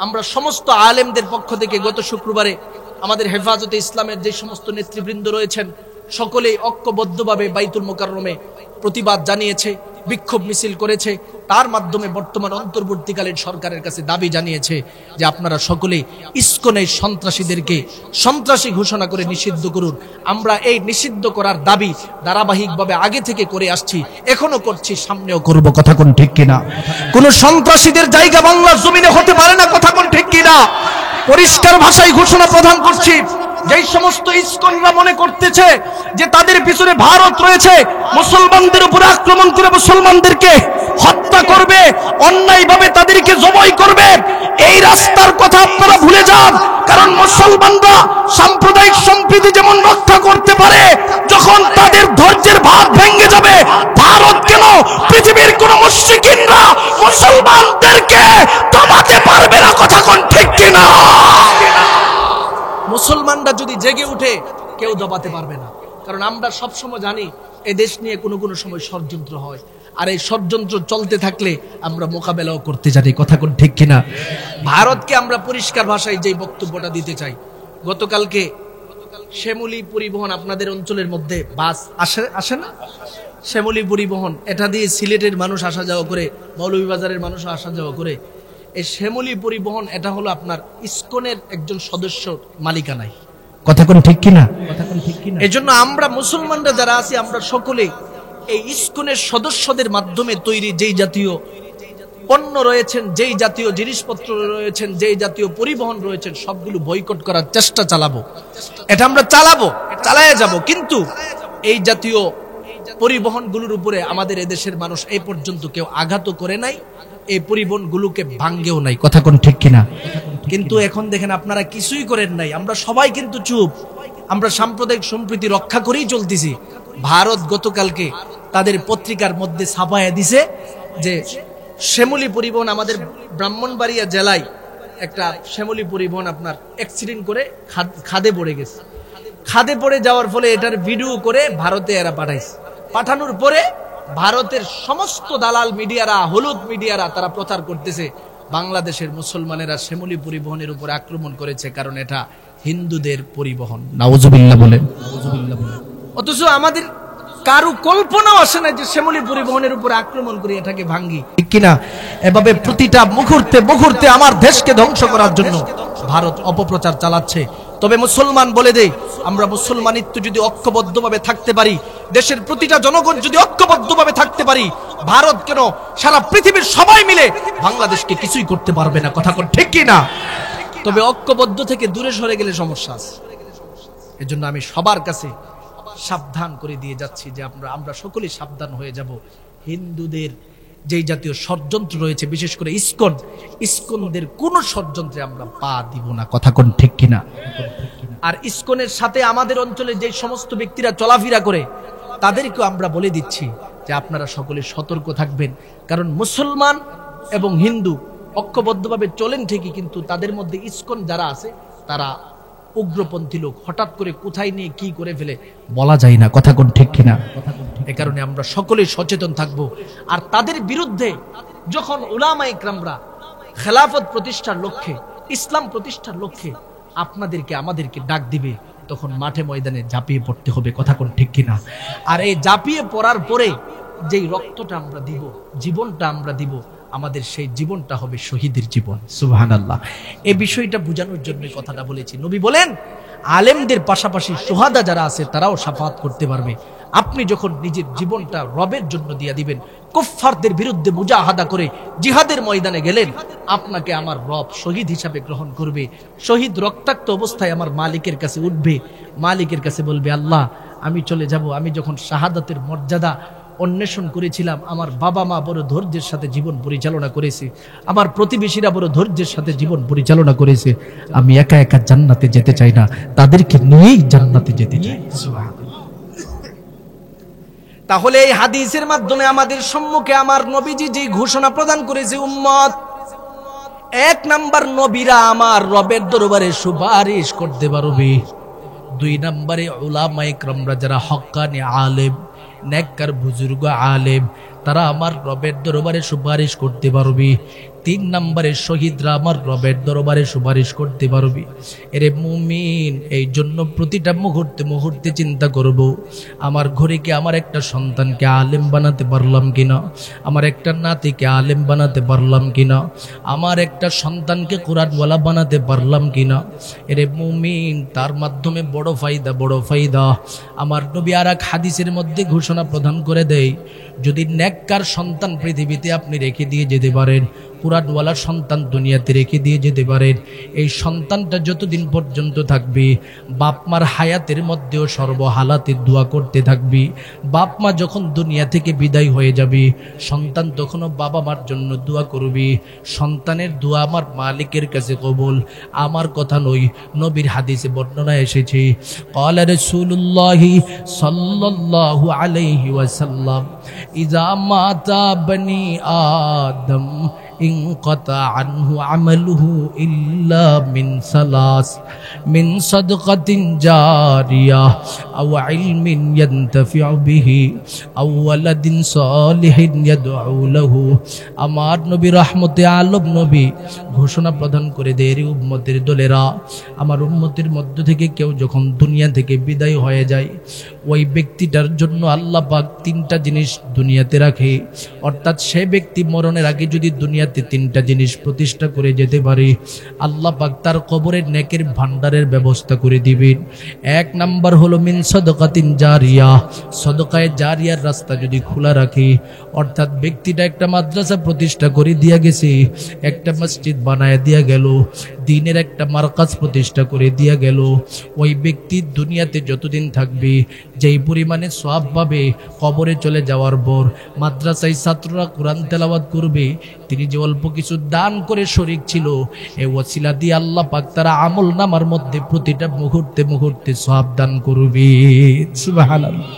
S1: আমরা সমস্ত আলেমদের পক্ষ থেকে গত শুক্রবারে আমাদের হেফাজতে ইসলামের যে সমস্ত নেতৃবৃন্দ রয়েছেন সকলেই ঐক্যবদ্ধভাবে বাইতুল মোকাররমে প্রতিবাদ জানিয়েছে, বিক্ষোভ মিছিল করেছে। তার মাধ্যমে বর্তমান অন্তর্বর্তীকালীন সরকারের কাছে দাবি জানিয়েছে যে আপনারা সকলে ইসকনের সন্ত্রাসীদেরকে সন্ত্রাসী ঘোষণা করে নিষিদ্ধ করুন। আমরা এই নিষিদ্ধ করার দাবি ধারাবাহিকভাবে আগে থেকে করে আসছি, এখনো করছি, সামনেও করব, কথা কোন ঠিক কিনা? কোন সন্ত্রাসীদের জায়গা বাংলার জমিনে হতে পারে না, কথা কোন ঠিক কিনা? পরিষ্কার ভাষায় ঘোষণা প্রদান করছি, যেই সমস্ত ইসকনরা মনে করতেছে যে তাদের পিছনে ভারত রয়েছে, মুসলমানদের উপরে আক্রমণ করে মুসলমানদেরকে হত্যা করবে, অন্যায়ভাবে তাদেরকে জবাই করবে, এই রাস্তার কথা আপনারা ভুলে যান। কারণ মুসলমানরা সাম্প্রদায়িক সম্প্রীতি যেমন রক্ষা করতে পারে, যখন তাদের ধৈর্যের ভাত ভেঙে যাবে, ভারত কেন পৃথিবীর কোন মুশরিকিনরা মুসলমানদেরকে দমাতে পারবে না, কথা কোন ঠিক কিনা? মুসলমানরা যদি জেগে উঠে কেউ দবাতে পারবে না। কারণ আমরা সবসময় জানি এই দেশ নিয়ে কোনো কোনো সময় ষড়যন্ত্র হয়, আর এই ষড়যন্ত্র চলতে থাকলে আমরা মোকাবেলাও করতে জানি, কথা কোন ঠিক কিনা? ভারতকে আমরা পরিষ্কার ভাষায় যে বক্তব্যটা দিতে চাই, গতকালকে শ্যামলী পরিবহন আপনাদের অঞ্চলের মধ্যে বাস আসে না, শ্যামলী পরিবহন, এটা দিয়ে সিলেটের মানুষ আসা যাওয়া করে, মৌলভীবাজারের মানুষ আসা যাওয়া করে। এই শ্যামলী পরিবহন এটা হলো আপনার ইসকনের একজন সদস্য মালিকানায়, কথা কোন ঠিক কিনা? এজন্য আমরা মুসলমানরা যারা আছি আমরা সকলে এই ইসকনের সদস্যদের মাধ্যমে তৈরি যেই জাতীয় পণ্য রয়েছেন, যেই জাতীয় জিনিসপত্র রয়েছেন, যেই জাতীয় পরিবহন রয়েছেন, সবগুলো বয়কট করার চেষ্টা চালাবো। এটা আমরা চালায়ে যাব। কিন্তু এই জাতীয় পরিবহনগুলোর উপরে আমাদের এদেশের মানুষ এই পর্যন্ত কেউ আঘাত করে নাই, এই পরিবহনগুলোকে ভাঙ্গেও নাই, কথা কোন ঠিক কিনা? কিন্তু এখন দেখেন আপনারা কিছুই করেন নাই, আমরা সবাই কিন্তু চুপ। আমরা সাম্প্রদায়িক সম্প্রীতি রক্ষা করেই চলতেছি। ভারত গতকালকে তাদের পত্রিকার মধ্যে ছাপায়া দিছে যে শ্যামলী পরিবহন, আমাদের ব্রাহ্মণবাড়িয়া জেলায় একটা শ্যামলী পরিবহন আপনার অ্যাক্সিডেন্ট করে খাদে পড়ে গেছে। খাদে পড়ে যাওয়ার ফলে এটার ভিডিও করে ভারতে এরা পাঠাইছে। পাঠানোর পরে ভারতের সমস্ত দালাল মিডিয়ারা, হলুদ মিডিয়ারা তারা প্রচার করতেছে বাংলাদেশের মুসলমানেরা শ্যামলী পরিবহনের উপর আক্রমণ করেছে, কারণ এটা হিন্দুদের পরিবহন। নাউজুবিল্লাহ বলেন। অথচ আমাদের কারো কল্পনাও আসে না যে শ্যামলী পরিবহনের উপর আক্রমণ করে এটাকে ভাঙ্গি, ঠিক কিনা? এভাবে প্রতিটা মুহূর্তে মুহূর্তে আমার দেশকে ধ্বংস করার জন্য ভারত অপপ্রচার চালাচ্ছে। তবে মুসলমান বলে দেয়, আমরা মুসলমানিত্ব যদি ঐক্যবদ্ধভাবে থাকতে পারি, দেশের প্রতিটা জনগণ যদি ঐক্যবদ্ধভাবে থাকতে পারি, ভারত কেন সারা পৃথিবীর সবাই মিলে বাংলাদেশকে কিছুই করতে পারবে না। কথা কোন ঠিক কি না? তবে ঐক্যবদ্ধ থেকে দূরে সরে গেলে সমস্যা আছে। এজন্য আমি সবার কাছে সাবধান করে দিয়ে যাচ্ছি যে আমরা সকলেই সাবধান হয়ে যাব। হিন্দুদের যেই জাতীয় ষড়যন্ত্র রয়েছে, বিশেষ করে ইসকনদের কোন ষড়যন্ত্রে আমরা পা দিব না। কথা কোন ঠিক কিনা? আর ইসকনের সাথে আমাদের অঞ্চলে যে সমস্ত ব্যক্তিরা চলাফেরা করে তাদেরকেও আমরা বলে দিচ্ছি যে আপনারা সকলে সতর্ক থাকবেন। কারণ মুসলমান এবং হিন্দু ঐক্যবদ্ধভাবে চলেন ঠিকই, কিন্তু তাদের মধ্যে ইসকন যারা আছে তারা উগ্রপন্থী লোক, হঠাৎ করে কোথায় নিয়ে কি করে ফেলে বলা যায় না। কথা কোন ঠিক কিনা? এ কারণে আমরা সকলেই সচেতন থাকব। আর তাদের বিরুদ্ধে যখন উলামা ইকরামরা খেলাফত প্রতিষ্ঠার লক্ষ্যে, ইসলাম প্রতিষ্ঠার লক্ষ্যে আপনাদেরকে আমাদেরকে ডাক দিবে, তখন মাঠে ময়দানে ঝাঁপিয়ে পড়তে হবে। কথা কোন ঠিক কিনা? আর এই ঝাঁপিয়ে পড়ার পরে যেই রক্তটা আমরা দিব, জীবনটা আমরা দিব, আমাদের সেই জীবনটা হবে শহীদের জীবন। সুবহানাল্লাহ। এই বিষয়টা বোঝানোর জন্য কথাটা বলেছি। নবী বলেন আলেমদের পাশাপাশি শুহাদা যারা আছে তারাও শাফাআত করতে পারবে। আপনি যখন নিজের জীবনটা রবের জন্য দিয়ে দিবেন, কুফফারদের বিরুদ্ধে মুজাহাদা করে জিহাদের ময়দানে গেলেন, আপনাকে আমার রব শহীদ হিসাবে গ্রহণ করবে। শহীদ রক্তাক্ত অবস্থায় আমার মালিকের কাছে উঠবে, মালিকের কাছে বলবে, আল্লাহ আমি চলে যাব, আমি যখন শাহাদাতের মর্যাদা অন্বেষণ করেছিলাম, আমার বাবা মা বড় ধৈর্যের সাথে জীবন পরিচালনা করেছে, আমার প্রতিবেশীরা বড় ধৈর্যের সাথে জীবন পরিচালনা করেছে, আমি একা একা জান্নাতে যেতে চাই না, তাদেরকে নিয়েই জান্নাতে যেতে চাই। তাহলে এই হাদিসের মাধ্যমে আমাদের সম্মুখে আমার নবীজি যে ঘোষণা প্রদান করেছে, উম্মত, এক নাম্বার, নবীরা আমার রবের দরবারে সুপারিশ করতে পারবে। দুই নম্বরে উলামা ইকরামরা যারা হক্কানি আলেম, নেককার বুজুর্গ আলেম, তারা আমার রবের দরবারে সুপারিশ করতে পারবে। তিন নম্বরে শহীদরা আমার রবের দরবারে সুপারিশ করতে পারবে। এরে মুমিন, এই জন্য প্রতিটা মুহূর্তে মুহূর্তে চিন্তা করব, আমার ঘরে কি আমার একটা সন্তানকে আলেম বানাতে পারলাম কিনা, আমার একটা নাতিকে আলেম বানাতে পারলাম কিনা, আমার একটা সন্তানকে কোরআনওয়ালা বানাতে পারলাম কিনা। এরে মুমিন, তার মাধ্যমে বড় ফায়দা, বড় ফায়দা। আমার নবী আর এক হাদিসের মধ্যে ঘোষণা প্রদান করে দেয়, যদি নেককার সন্তান পৃথিবীতে আপনি রেখে দিয়ে যেতে পারেন, কুরআনওয়ালা সন্তান দুনিয়াতে রেখে দিয়ে যেতে পারেন, এই সন্তানটা যতদিন পর্যন্ত থাকবে, বাপ মার হায়াতের মধ্যেও সর্বহালাতে দোয়া করতে থাকবে। বাপ মা যখন দুনিয়া থেকে বিদায় হয়ে যাবে, সন্তান তখনও বাবা মার জন্য দোয়া করবে। সন্তানের দোয়া আমার মালিকের কাছে কবুল। আমার কথা নয়, নবীর হাদিসে বর্ণনা এসেছে, ক্বালা রাসূলুল্লাহি সাল্লাল্লাহু আলাইহি ওয়াসাল্লাম, ইযা মাতা বনি আদম ইনকাতা আনহু আমালুহু ইল্লা মিন সালাস, মিন সাদকাতিন জারিয়া আও ইলমিন ইয়ানতাফিউ বিহি আও ওয়ালাদিন সালিহিন ইয়াদউ লাহু। আমার নবী রহমতে আলম নবী ঘোষণা প্রদান করে দেয়, রে উম্মতের দলেরা, আমার উম্মতের মধ্য থেকে কেউ যখন দুনিয়া থেকে বিদায় হয়ে যায়, ওই ব্যক্তিটার জন্য আল্লাহ পাক তিনটা জিনিস দুনিয়াতে রাখে। অর্থাৎ সে ব্যক্তি মরণের আগে যদি দুনিয়াতে তিনটা জিনিস প্রতিষ্ঠা করে যেতে পারে, আল্লাহ পাক তার কবরের নেকের ভান্ডারের ব্যবস্থা করে দিবেন। এক নাম্বার হলো মিন সাদকাতিন জারিয়া, সদকায়ে জারিয়ার রাস্তা যদি খোলা রাখে, অর্থাৎ ব্যক্তিটা একটা মাদ্রাসা প্রতিষ্ঠা করে দিয়া গেছে, একটা মসজিদ বানায় দিয়া গেল, দ্বীনের একটা মারকাজ প্রতিষ্ঠা করে দিয়া গেল, ওই ব্যক্তি দুনিয়াতে যতদিন থাকবে, যেই পরিমাণে সওয়াব পাবে, কবরে চলে যাওয়ার পর মাদ্রাসায় ছাত্ররা কোরআন তেলাওয়াত করবে, তিনি যে অল্প কিছু দান করে শরীক ছিল, এই ওসিলা দিয়ে আল্লাহ পাক তার আমল নামার মধ্যে প্রতিটা মুহূর্তে মুহূর্তে সওয়াব দান করবে। সুবহানাল্লাহ।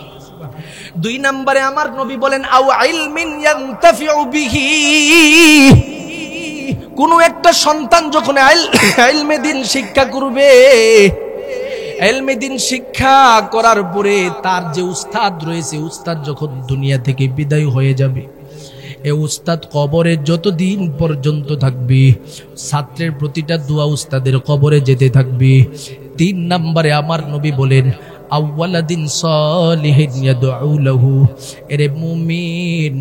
S1: দুই নম্বরে আমার নবী বলেন, আও ইলমিন ইয়ানতাফিউ বিহি, কোন একটা সন্তান যখন ইলমে দ্বীন শিক্ষা করবে, ইলমে দ্বীন শিক্ষা করার পরে তার যে উস্তাদ রয়েছে, উস্তাদ যখন দুনিয়া থেকে বিদায় হয়ে যাবে, এ উস্তাদ কবরে যতদিন পর্যন্ত থাকবে, ছাত্রের প্রতিটা দোয়া উস্তাদের কবরে যেতে থাকবে। তিন নম্বরে আমার নবী বলেন, আওয়ালাদিন সালিহিন ইয়াদউ লাহু। এরে মুমিন,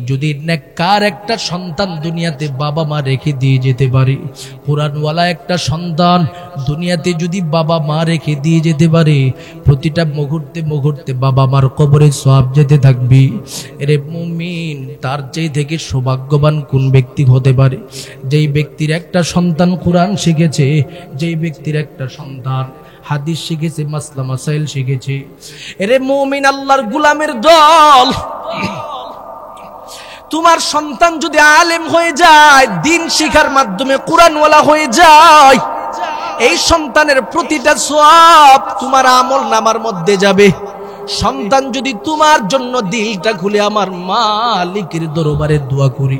S1: যদি নেককার একটা সন্তান দুনিয়াতে বাবা মা রেখে দিয়ে যেতে পারে, কুরআনওয়ালা একটা সন্তান দুনিয়াতে যদি বাবা মা রেখে দিয়ে যেতে পারে, প্রতিটা মুহূর্তে মুহূর্তে বাবা মার কবরে সওয়াব যেতে থাকবে। এরে মুমিন, তার চেয়ে থেকে সৌভাগ্যবান কোন ব্যক্তি হতে পারে? যেই ব্যক্তির একটা সন্তান কুরআন শিখেছে, যেই ব্যক্তির একটা সন্তান হাদিস শিখেছে, মাসলা মাসাইল শিখেছে। এরে মুমিন, আল্লাহর গোলামের দল, তোমার সন্তান যদি আলেম হয়ে যায়, দিন শিখার মাধ্যমে কুরআনওয়ালা হয়ে যায়, এই সন্তানের প্রতিটা সওয়াব তোমার আমল নামার মধ্যে যাবে। সন্তান যদি তোমার জন্য দিলটা খুলে আমার মালিকের দরবারে দোয়া করি,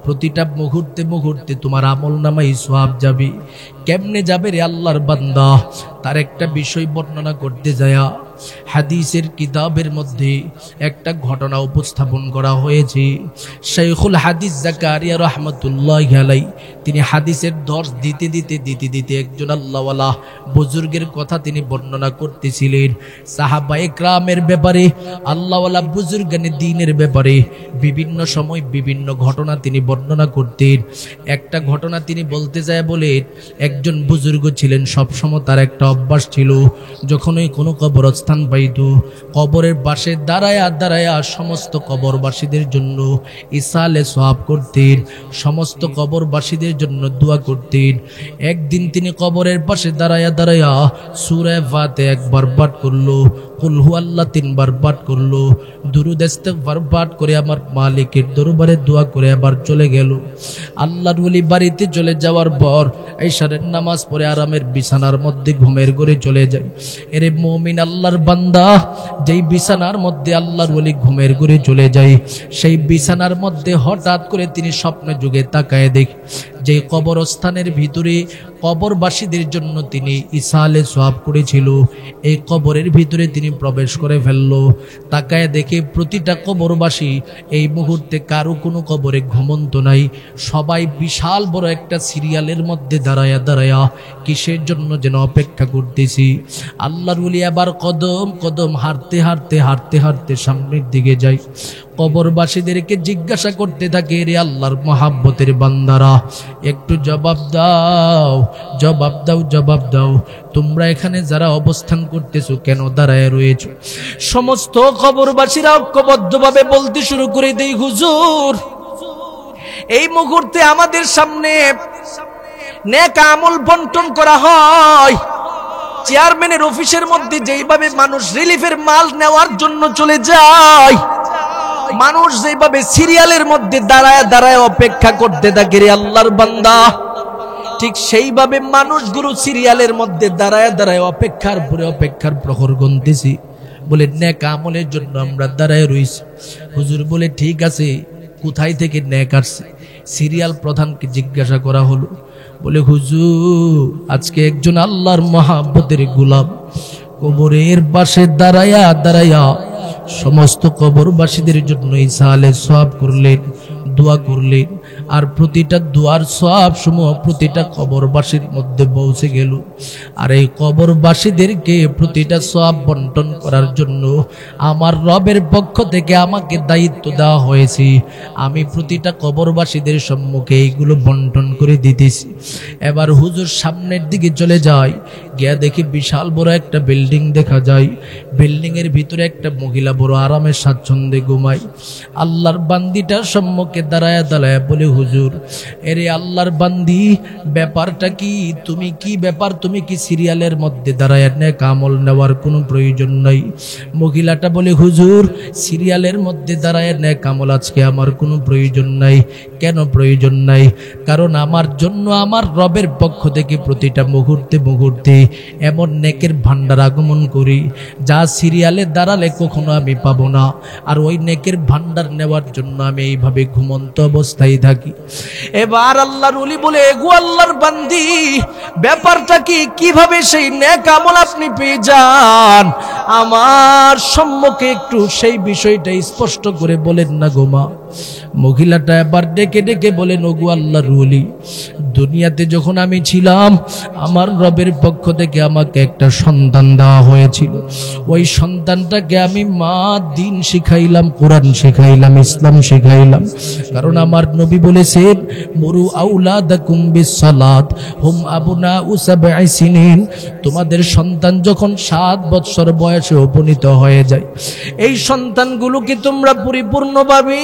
S1: প্রতিটা মুহূর্তে মুহূর্তে তোমার আমল নামায় সওয়াব যাবে। কেমনে যাবে রে আল্লাহর বান্দা? তার একটা বিষয় বর্ণনা করতে যায় হাদিসের কিতাবের মধ্যে একটা ঘটনা উপস্থাপন করা হয়েছে। শাইখুল হাদিস জাকারিয়া রাহমাতুল্লাহি আলাইহি তিনি হাদিসের দর্শ দিতে দিতে একজন আল্লাহওয়ালা বুজুর্গের কথা তিনি বর্ণনা করতেছিলেন। সাহাবায়ে কেরামের ব্যাপারে, আল্লাহওয়ালা বুজুর্গানে দ্বীনের ব্যাপারে বিভিন্ন সময় বিভিন্ন ঘটনা তিনি বর্ণনা করতেন। একটা ঘটনা তিনি বলতে যায় বলে, একজন বুজুর্গ ছিলেন, সবসময় তার একটা অভ্যাস ছিল, যখনই কোনো কবরস্থান পাইত, কবরের পাশে দাঁড়ায়া দাঁড়ায়া সমস্ত কবরবাসীদের জন্য ইসালে সওয়াব করতেন, সমস্ত কবরবাসীদের জন্য দোয়া করতেন। একদিন তিনি কবরের পাশে দাঁড়ায়া দাঁড়ায়া সূরা ফাতিহা একবার পাঠ করলো, কুল হুয়াল্লাহ 3 বার পাঠ করলো, দুরূদ ইস্তিগফার পাঠ করে আমার মালিকের দরবারে দোয়া করে আবার চলে গেল। আল্লাহর ওলি বাড়িতে চলে যাওয়ার পর ইশারের নামাজ পড়ে আরামের বিছানার মধ্যে ঘুমের ঘরে চলে যায়। এরে মুমিন, আল্লাহর বান্দা, যেই বিছানার মধ্যে আল্লাহর ওলি ঘুমের ঘরে চলে যায়, সেই বিছানার মধ্যে হঠাৎ করে তিনি স্বপ্নে যুগে তাকায় দেখে যে কবরস্থানের ভিতরে কবরবাসীদের জন্য তিনি ইসালে সওয়াব করেছিল, এই কবরের ভিতরে তিনি প্রবেশ করে ফেলল। তাকায় দেখে প্রতিটা কবরবাসী এই মুহূর্তে কারো কোনো কবরে ঘুমন্ত নাই, সবাই বিশাল বড় একটা সিরিয়ালের মধ্যে দাঁড়ায়া দাঁড়ায়া কিসের জন্য যেন অপেক্ষা করতেছি। আল্লাহর ওলি আবার কদম কদম হাঁটতে হাঁটতে হাঁটতে হাঁটতে সামনের দিকে যায়। কবরবাসীদেরকে জিজ্ঞাসা করতে থাকে, রে আল্লাহর মহাব্বতের বান্দারা, একটু জবাব দাও, জবাব দাও, জবাব দাও, তোমরা এখানে যারা অবস্থান করতেছো কেন দাঁড়ায় রয়েছো? সমস্ত কবরবাসীরা ঐক্যবদ্ধভাবে বলতে শুরু করে দেই, হুজুর, এই মুহূর্তে আমাদের সামনে নেক আমল বন্টন করা হয়। চেয়ারম্যানের অফিসের মধ্যে যেইভাবে মানুষ রিলিফের মাল নেওয়ার জন্য চলে যায়, মানুষ যেভাবে সিরিয়ালের মধ্যে দাঁড়ায় দাঁড়ায় অপেক্ষা করতে থাকে, রে আল্লাহর বান্দা, ঠিক সেইভাবে মানুষগুলো সিরিয়ালের মধ্যে দাঁড়ায় দাঁড়ায় অপেক্ষার পরে অপেক্ষার প্রহর গুনতেছি। বলে নেক আমলের জন্য আমরা দাঁড়ায় রইছি। হুজুর বলে, ঠিক আছে, কোথায় থেকে নেক আসছে? সিরিয়াল প্রধানকে জিজ্ঞাসা করা হলো। বলে, হুজুর, আজকে একজন আল্লাহর মহাব্বতের গোলাম কবরের পাশে দাঁড়ায়া দাঁড়ায়া সমস্ত কবরবাসীদের জন্য ইসালে সওয়াব করলেন, দোয়া করলেন, আর প্রতিটা দোয়ার সওয়াব সমূহ প্রতিটা কবরবাসীর মধ্যে পৌঁছে গেল। আর এই কবরবাসীদেরকে প্রতিটা সওয়াব বন্টন করার জন্য আমার রবের পক্ষ থেকে আমাকে দায়িত্ব দেওয়া হয়েছে। আমি প্রতিটা কবরবাসীদের সম্মুখে এইগুলো বন্টন করে দিতেছি। এবার হুজুর সামনের দিকে চলে যায়, গিয়া দেখি বিশাল বড় একটা বিল্ডিং দেখা যায়। বিল্ডিং এর ভিতরে একটা মহিলা বড় আরামের স্বাচ্ছন্দ্যে ঘুমায়। আল্লাহর বান্দিটার সম্মুখে দাঁড়ায় দাঁড়ায় বলে, হুজুর, এরে আল্লাহর বান্দি, ব্যাপারটা কি? তুমি কি ব্যাপার? তুমি কি সিরিয়ালের মধ্যে দাঁড়ায় নেক আমল নেওয়ার কোনো প্রয়োজন নাই? মহিলাটা বলে, হুজুর, সিরিয়ালের মধ্যে দাঁড়ায় নেক আমল আজকে আমার কোনো প্রয়োজন নাই। কেন প্রয়োজন নাই? কারণ আমার জন্য আমার রবের পক্ষ থেকে প্রতিটা মুহূর্তে মুহূর্তে এমন নেকের ভান্ডার আগমন করি যা সিরিয়ালে দাঁড়ালে কখনো আমি পাবো না। আর ওই নেকের ভান্ডার নেওয়ার জন্য আমি এইভাবে ঘুমন্ত অবস্থায় থাকি। এবার আল্লাহর ওলি বলে, গো আল্লাহর বান্দি, ব্যাপারটা কি? কিভাবে সেই নেক আমল আপনি পেয়ে যান? আমার সম্মুখে একটু সেই বিষয়টা স্পষ্ট করে বলেন না গো মা। মহিলাটা এবার ডেকে ডেকে বলেন, ওগো আল্লাহর ওলি, দুনিয়াতে যখন আমি ছিলাম আমার রবের পক্ষ থেকে আমাকে একটা সন্তান দেওয়া হয়েছিল। ওই সন্তানটাকে আমি মা দিন শিখাইলাম, কোরআন শিখাইলাম, ইসলাম শিখাইলাম। কারণ আমার নবী বলেছেন, মুরু আউলাদাকুম বিসসালাত হুম আবনাউ সাবঈ সিনিন, তোমাদের সন্তান যখন 7 বছর বয়সে উপনীত হয়ে যায়, এই সন্তানগুলোকে তোমরা পরিপূর্ণভাবে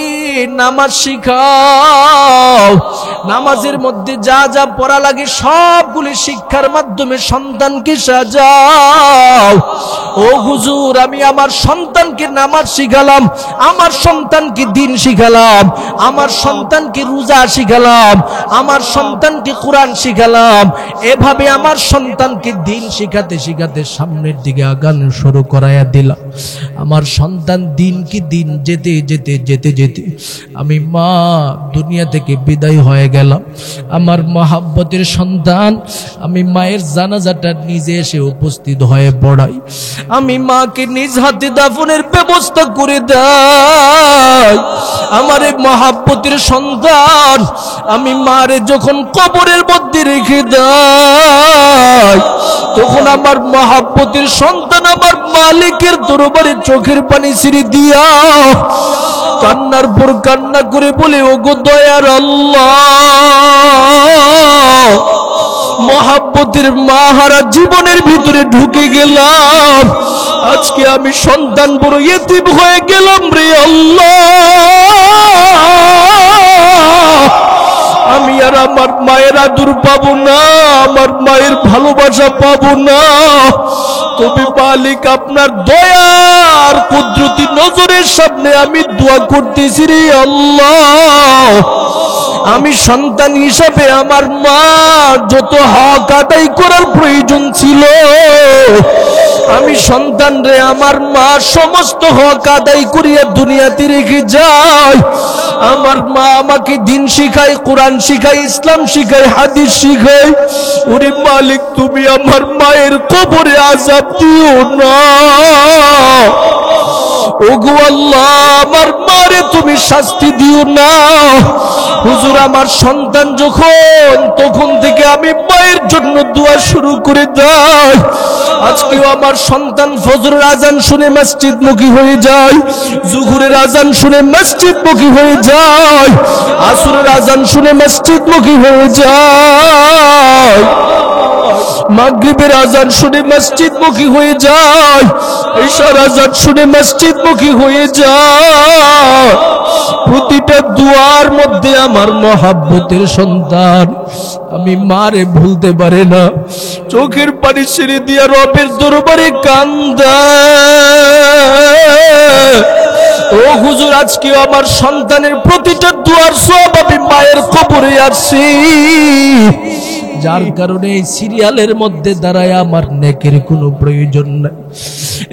S1: নামাজ শিখাও। নামাজের মধ্যে যা যা পড়া লাগে সবগুলি শিক্ষার মাধ্যমে সন্তানকে সাজাও। ও হুজুর, আমি আমার সন্তানকে নামাজ শিখালাম, আমার সন্তানকে দিন শিখালাম, আমার সন্তানকে রোজা শিখালাম, আমার সন্তানকে কোরআন শিখালাম। এভাবে আমার সন্তানকে দিন শিখাতে শিখাতে সামনের দিকে আগানো শুরু করাইয়া দিলাম। আমার সন্তান দিন কি দিন যেতে যেতে যেতে যেতে আমি মা দুনিয়া থেকে বিদায় হয়ে গেলাম। আমার মহাব্বতের সন্তান, আমি মায়ের জানাজাটা নিজে এসে উপস্থিত হয়ে পড়াই। আমি মাকে নিজ হাতে দাফনের ব্যবস্থা করে দেই। আমার এই মহাব্বতের সন্তান, আমি মারে যখন কবরের মধ্যে রেখে দেই, তখন আমার মহাব্বতের সন্তান আমার মালিকের দরবারে চোখের পানি ছিঁড়ে দিয়া কান্নার পর কান্না করে বলে, ওগো দয়ার আল্লাহ, মহাব্বতের মাহারা জীবনের ভিতরে ঢুকে গেলাম, আজকে আমি সন্তান বড় ইতিম হয়ে গেলাম রে আল্লাহ। আমি আর আমার মায়ের আদর পাবো না, আমার মায়ের ভালোবাসা পাবো না। তবে মালিক আপনার দয়ার কুদরতি নজরের সামনে আমি দোয়া করতেছি রে আল্লাহ, আমি সন্তান হিসাবে আমার মা যত হক আদায় করার প্রয়োজন ছিল, আমি সন্তান রে আমার মা সমস্ত হক আদায় করিয়া দুনিয়াতে রেখে যায়। আমার মা আমাকে দিন শিখায়, কোরআন শিখায়, ইসলাম শিখায়, হাদিস শিখায়। ওরে মালিক, তুমি আমার মায়ের কবরে আযাব দিও না। ওগো আল্লাহ, আমার মারে তুমি শাস্তি দিও না। হুজুর, আমার সন্তান তখন থেকে আমি মায়ের জন্য দোয়া শুরু করে দেই। আজকেও আমার সন্তান ফজরের আজান শুনে মসজিদমুখী হয়ে যায়, জোহরের আজান শুনে মসজিদমুখী হয়ে যায়, আসরের আজান শুনে মসজিদমুখী হয়ে যায়, মাগরিবের আজান শুনে মসজিদমুখী হয়ে যায়, ইশার আজান শুনে মসজিদমুখী হয়ে যায়। প্রতিটা দুয়ার মধ্যে আমার মহাব্বতের সন্তান আমি মারে ভুলতে পারে না, চোখের পানি ছেড়ে দিয়া রবের দরবারে কান্দায়। ও হুজুর, আজকেও আমার সন্তানের প্রতিটা দুয়ার সওয়াব আমি মায়ের কবরে আসছি, যার কারণে এই সিরিয়ালের মধ্যে দাঁড়ায় আমার নেকের কোনো প্রয়োজন নাই।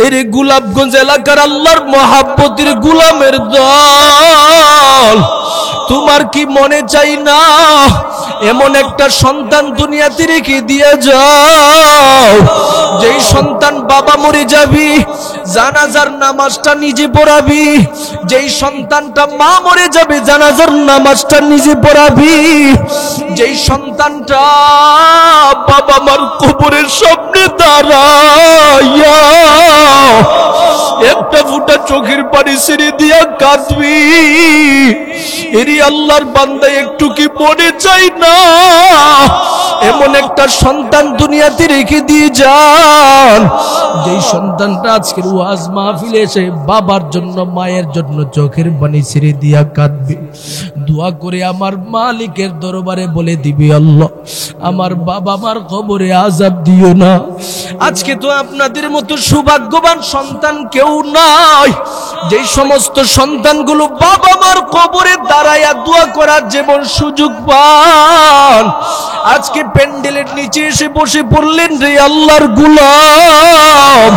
S1: এর গোলাপগঞ্জ এলাকার আল্লাহর মহাব্বতের গোলামের দল, তোমার কি মনে চাই না এমন একটা সন্তান দুনিয়াতে রেখে দিয়ে যাও, যেই সন্তান বাবা মরে যাবি জানাজার নামাজটা নিজে পড়াবি, যেই সন্তানটা মা মরে যাবে জানাজার নামাজটা নিজে পড়াবি, যেই সন্তানটা বাবা মার কবরের সামনে দাঁড়াইয়া একটা ফুটা চোখের পানি ছেড়ে দিয়া কাঁদবি। এরই আল্লাহর বান্দা একটু কি মনে চাই না এমন একটা সন্তান দুনিয়াতে রেখে দিয়ে যান, যেই সন্তানটা আজকের ওয়াজ মাহফিলে এসে বাবার জন্য মায়ের জন্য চোখের পানি ছেড়ে দিয়া কাঁদবে, দোয়া করে আমার মালিকের দরবারে বলে দিবি, আল্লাহ আমার বাবা মার কবরে আযাব দিও না। আজকে তো আপনাদের মতো সৌভাগ্যবান সন্তান কেউ নাই, যেই সমস্ত সন্তানগুলো বাবা মার কবরে দাঁড়ায়া দোয়া করার যেমন সুযোগ পান, আজকে প্যান্ডেলের নিচে এসে বসে পড়লেন রে আল্লাহর গোলাম।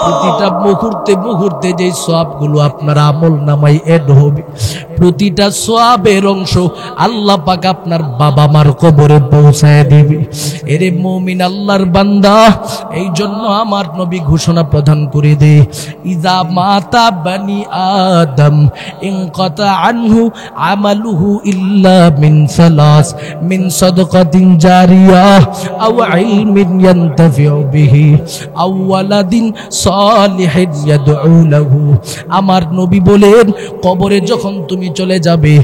S1: প্রতিটা মুহূর্তে মুহূর্তে যেই সওয়াবগুলো আপনার আমল নামায় এড হবে, প্রতিটা সওয়াবের অংশ আল্লাহ পাক আপনার বাবা মার কবরে পৌঁছায় দিবে। এরে মুমিন আল্লাহর বান্দা, এই জন্য আমার নবী ঘোষণা প্রদান করে দে, ইজা মাতা বানি আদম ইনকাতা আনহু আমালুহু ইল্লা মিন সালাস, মিন সাদকাতিন জারিয়া আও ইলমিন ইয়ানতাফিউ বিহি আও ওয়ালাদিন সালিহিন ইয়াদউ লাহু। আমার নবী বলেন, কবরে যখন তুমি চলে যাবে,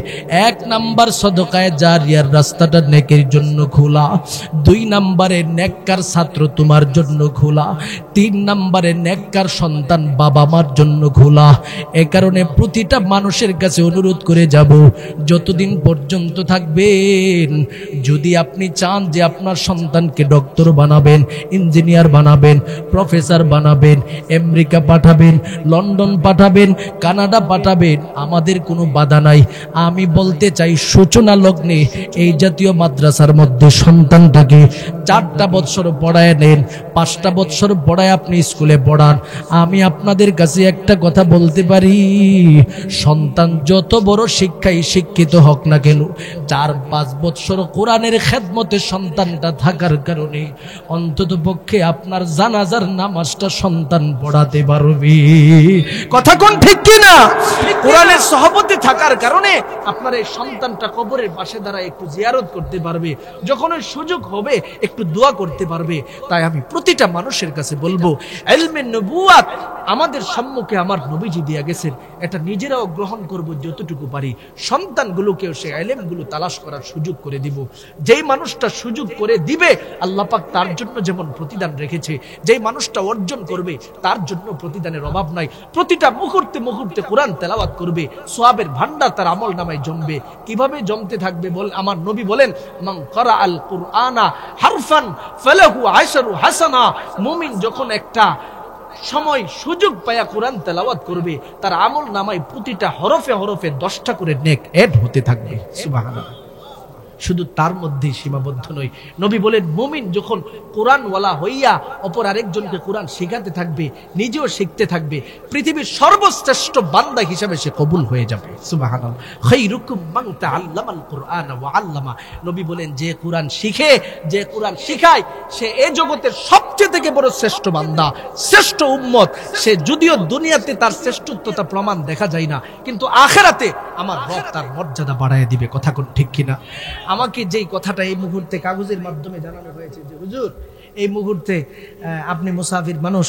S1: 1 নাম্বার সদকায়ে জারিয়ার রাস্তাটা নেকের জন্য খোলা, 2 নাম্বারে নেককার ছাত্র তোমার জন্য খোলা, 3 নাম্বারে নেককার সন্তান বাবা মার জন্য খোলা। এ কারণে প্রতিটা মানুষের কাছে অনুরোধ করে যাব, যতদিন পর্যন্ত থাকবেন, যদি আপনি চান যে আপনার সন্তানকে ডক্টর বানাবেন, ইঞ্জিনিয়ার বানাবেন, প্রফেসর বানাবেন, আমেরিকা পাঠাবেন, লন্ডন পাঠাবেন, কানাডা পাঠাবেন, আমাদের কোনো বাধা নাই। আমি বলতে চাই, সূচনা লগ্নে এই জাতীয় মাদ্রাসার মধ্যে সন্তানটাকে 4টা বৎসর পড়ায় নেন, 5টা বৎসর পড়ায় আপনি স্কুলে পড়ান। আমি আপনাদের কাছে একটা কথা বলতে পারি, সন্তান যত বড় শিক্ষায় শিক্ষিত হোক না কেন, 4-5 বৎসর কোরআনের খেদমতে সন্তানটা থাকার কারণে অন্তত পক্ষে আপনার জানাজার নামাজটা সন্তান পড়াতে পারবে। কথা কোন ঠিক কিনা? কোরআনের সহবতে থাকার কারণে আপনার এই সন্তানটা কবরের পাশে দাঁড়ায় একটু জিয়ারত করতে পারবে, যখন ওই সুযোগ হবে একটু দোয়া করতে পারবে। তাই আমি প্রতিটা মানুষের কাছে বলবো, ইলমে নবুয়াত আমাদের সম্মুখে আমার নবীজি দিয়া গেছেন, এটা নিজেরাও গ্রহণ করব যতটুকু পারি, সন্তানগুলোকেও সেই ইলমগুলো তালাশ করার সুযোগ করে দিব। যেই মানুষটা সুযোগ করে দিবে, আল্লাহ পাক তার জন্য যেমন প্রতিদান রেখেছে, যেই মানুষটা অর্জন করবে তার জন্য প্রতিদানের অভাব নাই। প্রতিটা মুহূর্তে মুহূর্তে কোরআন তেলাওয়াত করবে, সওয়াবের ভান্ডার তার আমল নামায় জমবে। কিভাবে জমতে থাকবে? আমার নবী বলেন, মান ক্বারা আল কুরআনা হারফান ফালাহু আশরু হাসানা। মুমিন যখন একটা সময় সুযোগ পায়া কোরআন তেলাওয়াত করবে, তার আমল নামায় প্রতিটা হরফে হরফে 10টা করে নেক এড হতে থাকবে। সুবহানাল্লাহ। শুধু তার মধ্যেই সীমাবদ্ধ নয়, নবী বলেন, মুমিন যখন কোরআনওয়ালা হইয়া অপর আরেকজনকে কোরআন শেখাতে থাকবে, নিজেও শিখতে থাকবে, পৃথিবীর সর্বশ্রেষ্ঠ বান্দা হিসেবে সে কবুল হয়ে যাবে। সুবহানাল্লাহ। খায়রুকুম মান তাআল্লামাল কুরআনা ওয়া আল্লামা। নবী বলেন, যে কোরআন শিখে, যে কোরআন শিখায়, সে এই জগতের সবচেয়ে থেকে বড় শ্রেষ্ঠ বান্দা, শ্রেষ্ঠ উম্মত। সে যদিও দুনিয়াতে তার শ্রেষ্ঠত্বতা প্রমাণ দেখা যায় না, কিন্তু আখিরাতে আমার রব তার মর্যাদা বাড়ায় দিবে। কথা কোন ঠিক কিনা? আমাকে যেই কথাটা এই মুহূর্তে কাগজের মাধ্যমে জানানো হয়েছে যে হুজুর, এই মুহূর্তে আপনি মুসাফির মানুষ,